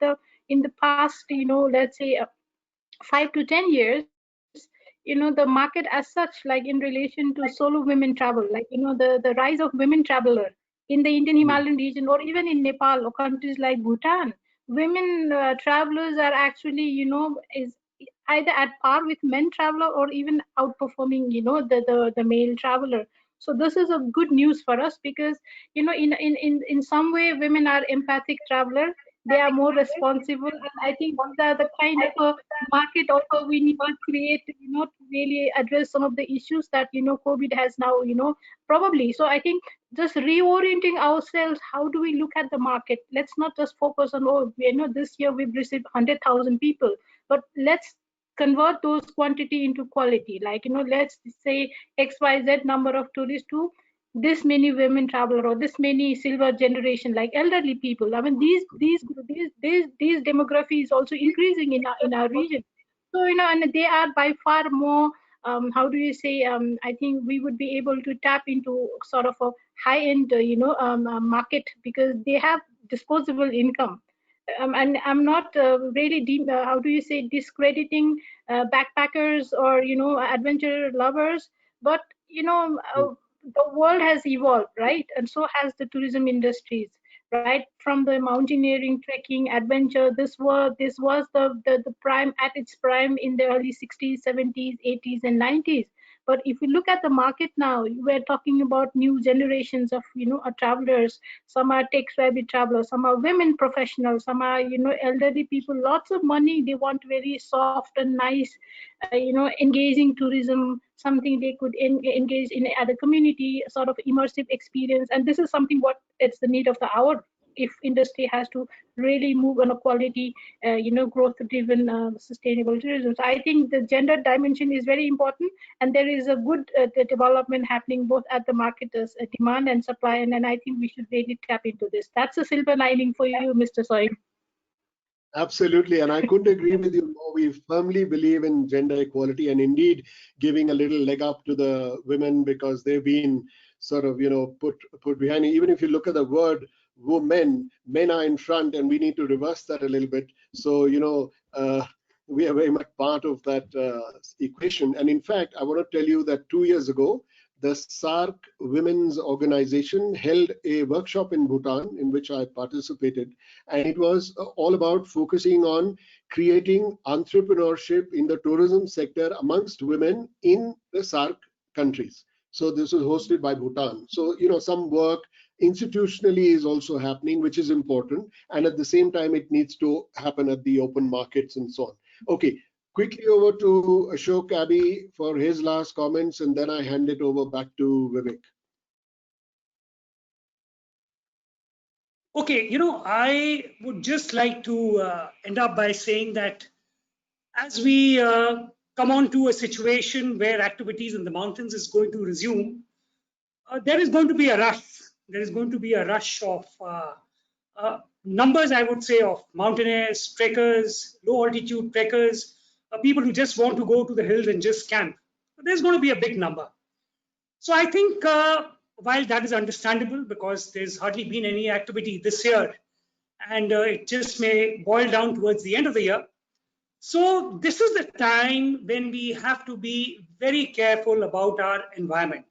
in the past, let's say 5 to 10 years, the market as such, like in relation to solo women travel, like the rise of women traveler in the Indian Himalayan region, or even in Nepal or countries like Bhutan, women travelers are actually is either at par with men traveler or even outperforming the male traveler. So this is a good news for us, because in some way women are empathic traveler, they are more responsible, and I think these are the kind of a market also we need to create to really address some of the issues that COVID has now probably. So I think just reorienting ourselves, how do we look at the market? Let's not just focus on, oh, this year we've received 100,000 people, but let's convert those quantity into quality. Like let's say XYZ number of tourists to this many women traveler, or this many silver generation, like elderly people. I mean, these demography is also increasing in our region. So and they are by far more how do you say, I think we would be able to tap into sort of a high-end market, because they have disposable income. And I'm not really how do you say, discrediting backpackers or adventure lovers, but the world has evolved, right? And so has the tourism industries, right? From the mountaineering, trekking, adventure, this was the prime, at its prime in the early 60s, 70s, 80s, and 90s. But if you look at the market now, we're talking about new generations of travelers. Some are tech-savvy travelers, some are women professionals, some are elderly people, lots of money. They want very soft and nice engaging tourism, something they could engage in at a community sort of immersive experience. And this is something what it's the need of the hour if industry has to really move on a quality growth driven sustainable tourism. So I think the gender dimension is very important, and there is a good development happening both at the market as demand and supply, and I think we should really tap into this. That's a silver lining for you, Mr. Soin. Absolutely, and I couldn't agree with you more. We firmly believe in gender equality, and indeed giving a little leg up to the women, because they've been sort of put behind. Even if you look at the word women, men are in front, and we need to reverse that a little bit. So we are very much part of that equation. And in fact, I want to tell you that 2 years ago, the SAARC Women's Organization held a workshop in Bhutan in which I participated, and it was all about focusing on creating entrepreneurship in the tourism sector amongst women in the SAARC countries. So this was hosted by Bhutan. So some work institutionally is also happening, which is important, and at the same time it needs to happen at the open markets and so on. Okay. Quickly over to Ashok Abhi for his last comments, and then I hand it over back to Vivek. Okay, I would just like to end up by saying that as we come on to a situation where activities in the mountains is going to resume, there is going to be a rush. There is going to be a rush of numbers, I would say, of mountaineers, trekkers, low altitude trekkers, people who just want to go to the hills and just camp. There's going to be a big number. So I think while that is understandable, because there's hardly been any activity this year, and it just may boil down towards the end of the year. So this is the time when we have to be very careful about our environment,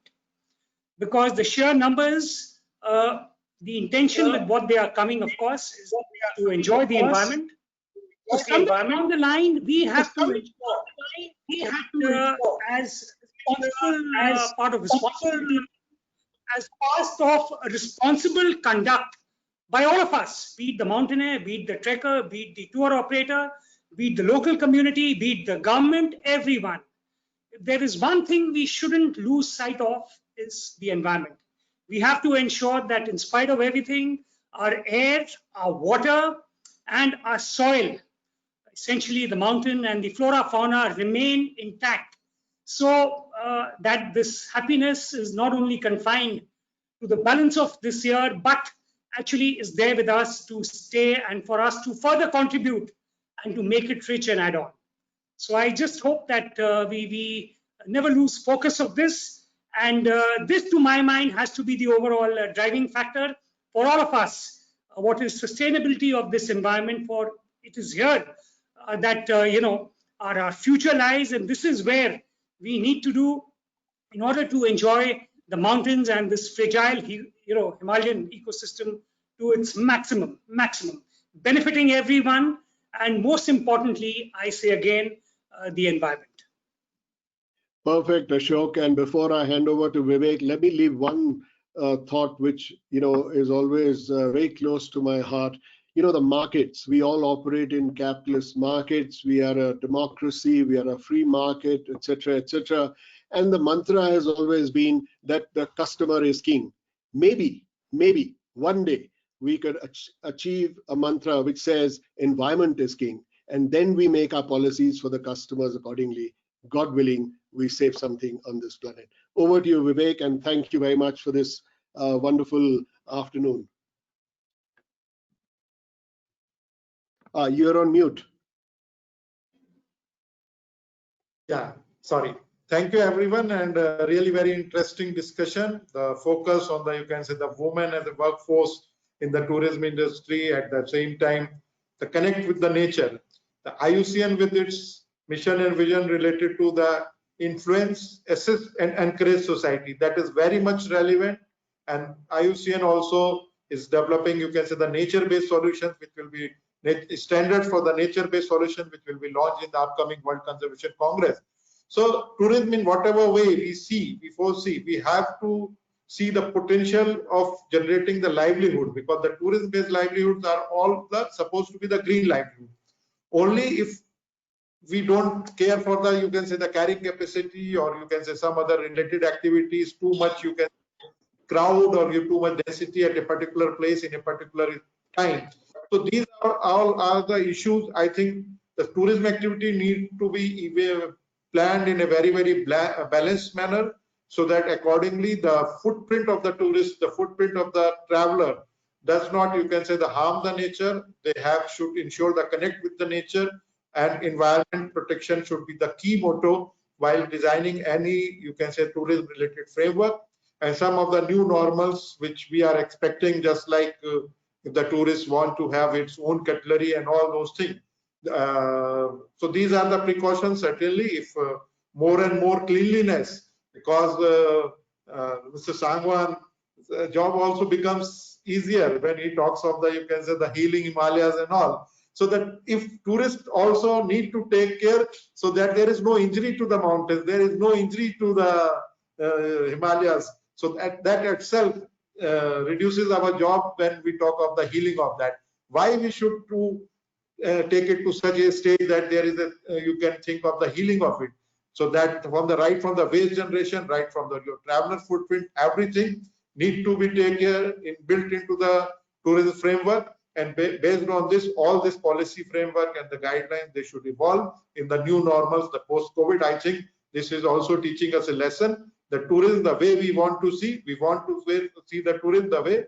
because the sheer numbers, the intention with what they are coming, of course, is to enjoy the environment, So somewhere along the line, we have to ensure that as responsible part of responsibility, as part of responsible conduct by all of us, be it the mountaineer, be it the trekker, be it the tour operator, be it the local community, be it the government, everyone. If there is one thing we shouldn't lose sight of, is the environment. We have to ensure that in spite of everything, our air, our water, and our soil, essentially the mountain and the flora fauna, remain intact, so that this happiness is not only confined to the balance of this year, but actually is there with us to stay and for us to further contribute and to make it rich and add on. So I just hope that we never lose focus of this. And this, to my mind, has to be the overall driving factor for all of us. What is sustainability of this environment? For it is here that our future lies, and this is where we need to do in order to enjoy the mountains and this fragile, Himalayan ecosystem to its maximum, benefiting everyone, and most importantly, I say again, the environment. Perfect, Ashok. And before I hand over to Vivek, let me leave one thought which is always very close to my heart. The markets. We all operate in capitalist markets. We are a democracy. We are a free market, etc., etc. And the mantra has always been that the customer is king. Maybe one day we could achieve a mantra which says environment is king, and then we make our policies for the customers accordingly. God willing, we save something on this planet. Over to you, Vivek, and thank you very much for this wonderful afternoon. You're on mute. Yeah, sorry. Thank you, everyone, and really very interesting discussion. The focus on the, the women and the workforce in the tourism industry, at the same time, the connect with the nature. The IUCN with its mission and vision related to the influence, assist, and encourage society. That is very much relevant. And IUCN also is developing, the nature-based solutions, which will be standards for the nature-based solution, which will be launched in the upcoming World Conservation Congress. So tourism, in whatever way we foresee, we have to see the potential of generating the livelihood, because the tourism-based livelihoods are all supposed to be the green livelihood. Only if we don't care for the, the carrying capacity, or some other related activities, too much crowd or too much density at a particular place in a particular time. So these are all the issues. I think the tourism activity need to be planned in a very, very balanced manner, so that accordingly the footprint of the tourist, the footprint of the traveler does not, harm the nature. They should ensure the connect with the nature, and environment protection should be the key motto while designing any, tourism related framework. And some of the new normals which we are expecting, just like if the tourists want to have its own cutlery and all those things. So these are the precautions. Certainly, if more and more cleanliness, because Mr. Sangwan's job also becomes easier when he talks of the, the healing Himalayas and all. So that if tourists also need to take care, so that there is no injury to the mountains, there is no injury to the Himalayas. So that itself reduces our job when we talk of the healing of that. Why we should take it to such a stage that there is you can think of the healing of it. So that from the waste generation, right from your traveler footprint, everything need to be taken built into the tourism framework. And based on this, all this policy framework and the guidelines, they should evolve in the new normals, the post-COVID. I think this is also teaching us a lesson. The tourism, the way we want to see the tourism the way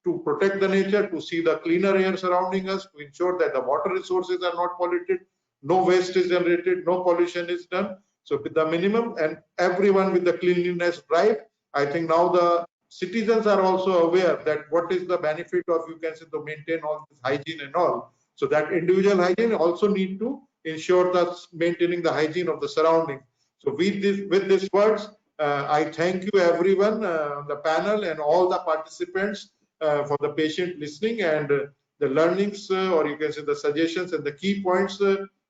to protect the nature, to see the cleaner air surrounding us, to ensure that the water resources are not polluted, no waste is generated, no pollution is done. So with the minimum, and everyone with the cleanliness drive, I think now the citizens are also aware that what is the benefit of, to maintain all this hygiene and all. So that individual hygiene also need to ensure that maintaining the hygiene of the surrounding. So with these words, I thank you everyone on the panel and all the participants for the patient listening, and the learnings, or you can say the suggestions and the key points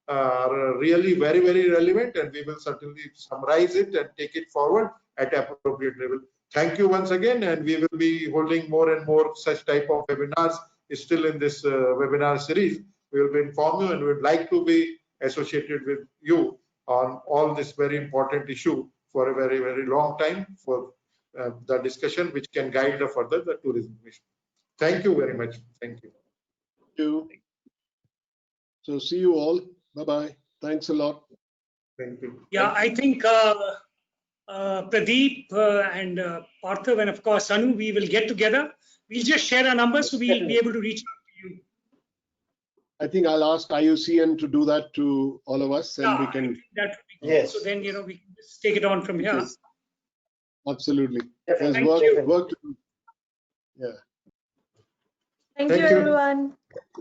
are really very, very relevant, and we will certainly summarize it and take it forward at appropriate level. Thank you once again, and we will be holding more and more such type of webinars still in this webinar series. We will inform you, and we would like to be associated with you on all this very important issue for a very, very long time for the discussion, which can guide the further the tourism mission. Thank you very much. Thank you. Thank you. So see you all. Bye-bye. Thanks a lot. Thank you. Yeah, I think Pradeep and Parthav and of course Anu, we will get together. We'll just share our numbers so we'll be able to reach out to you. I think I'll ask IUCN to do that to all of us, and Yeah, we I can. think that would be good. Yes. So then, we can just take it on from here. Yes. Absolutely. Definitely. There's work to do. Yeah. Thank Thank you, you. everyone.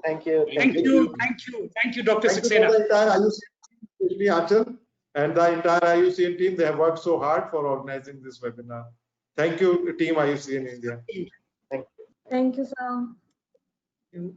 Thank you. Thank you, Dr. Thank you Saxena. for the entire IUCN, especially Achal, and the entire IUCN team. They have worked so hard for organizing this webinar. Thank you, team IUCN India. Thank you, sir. You-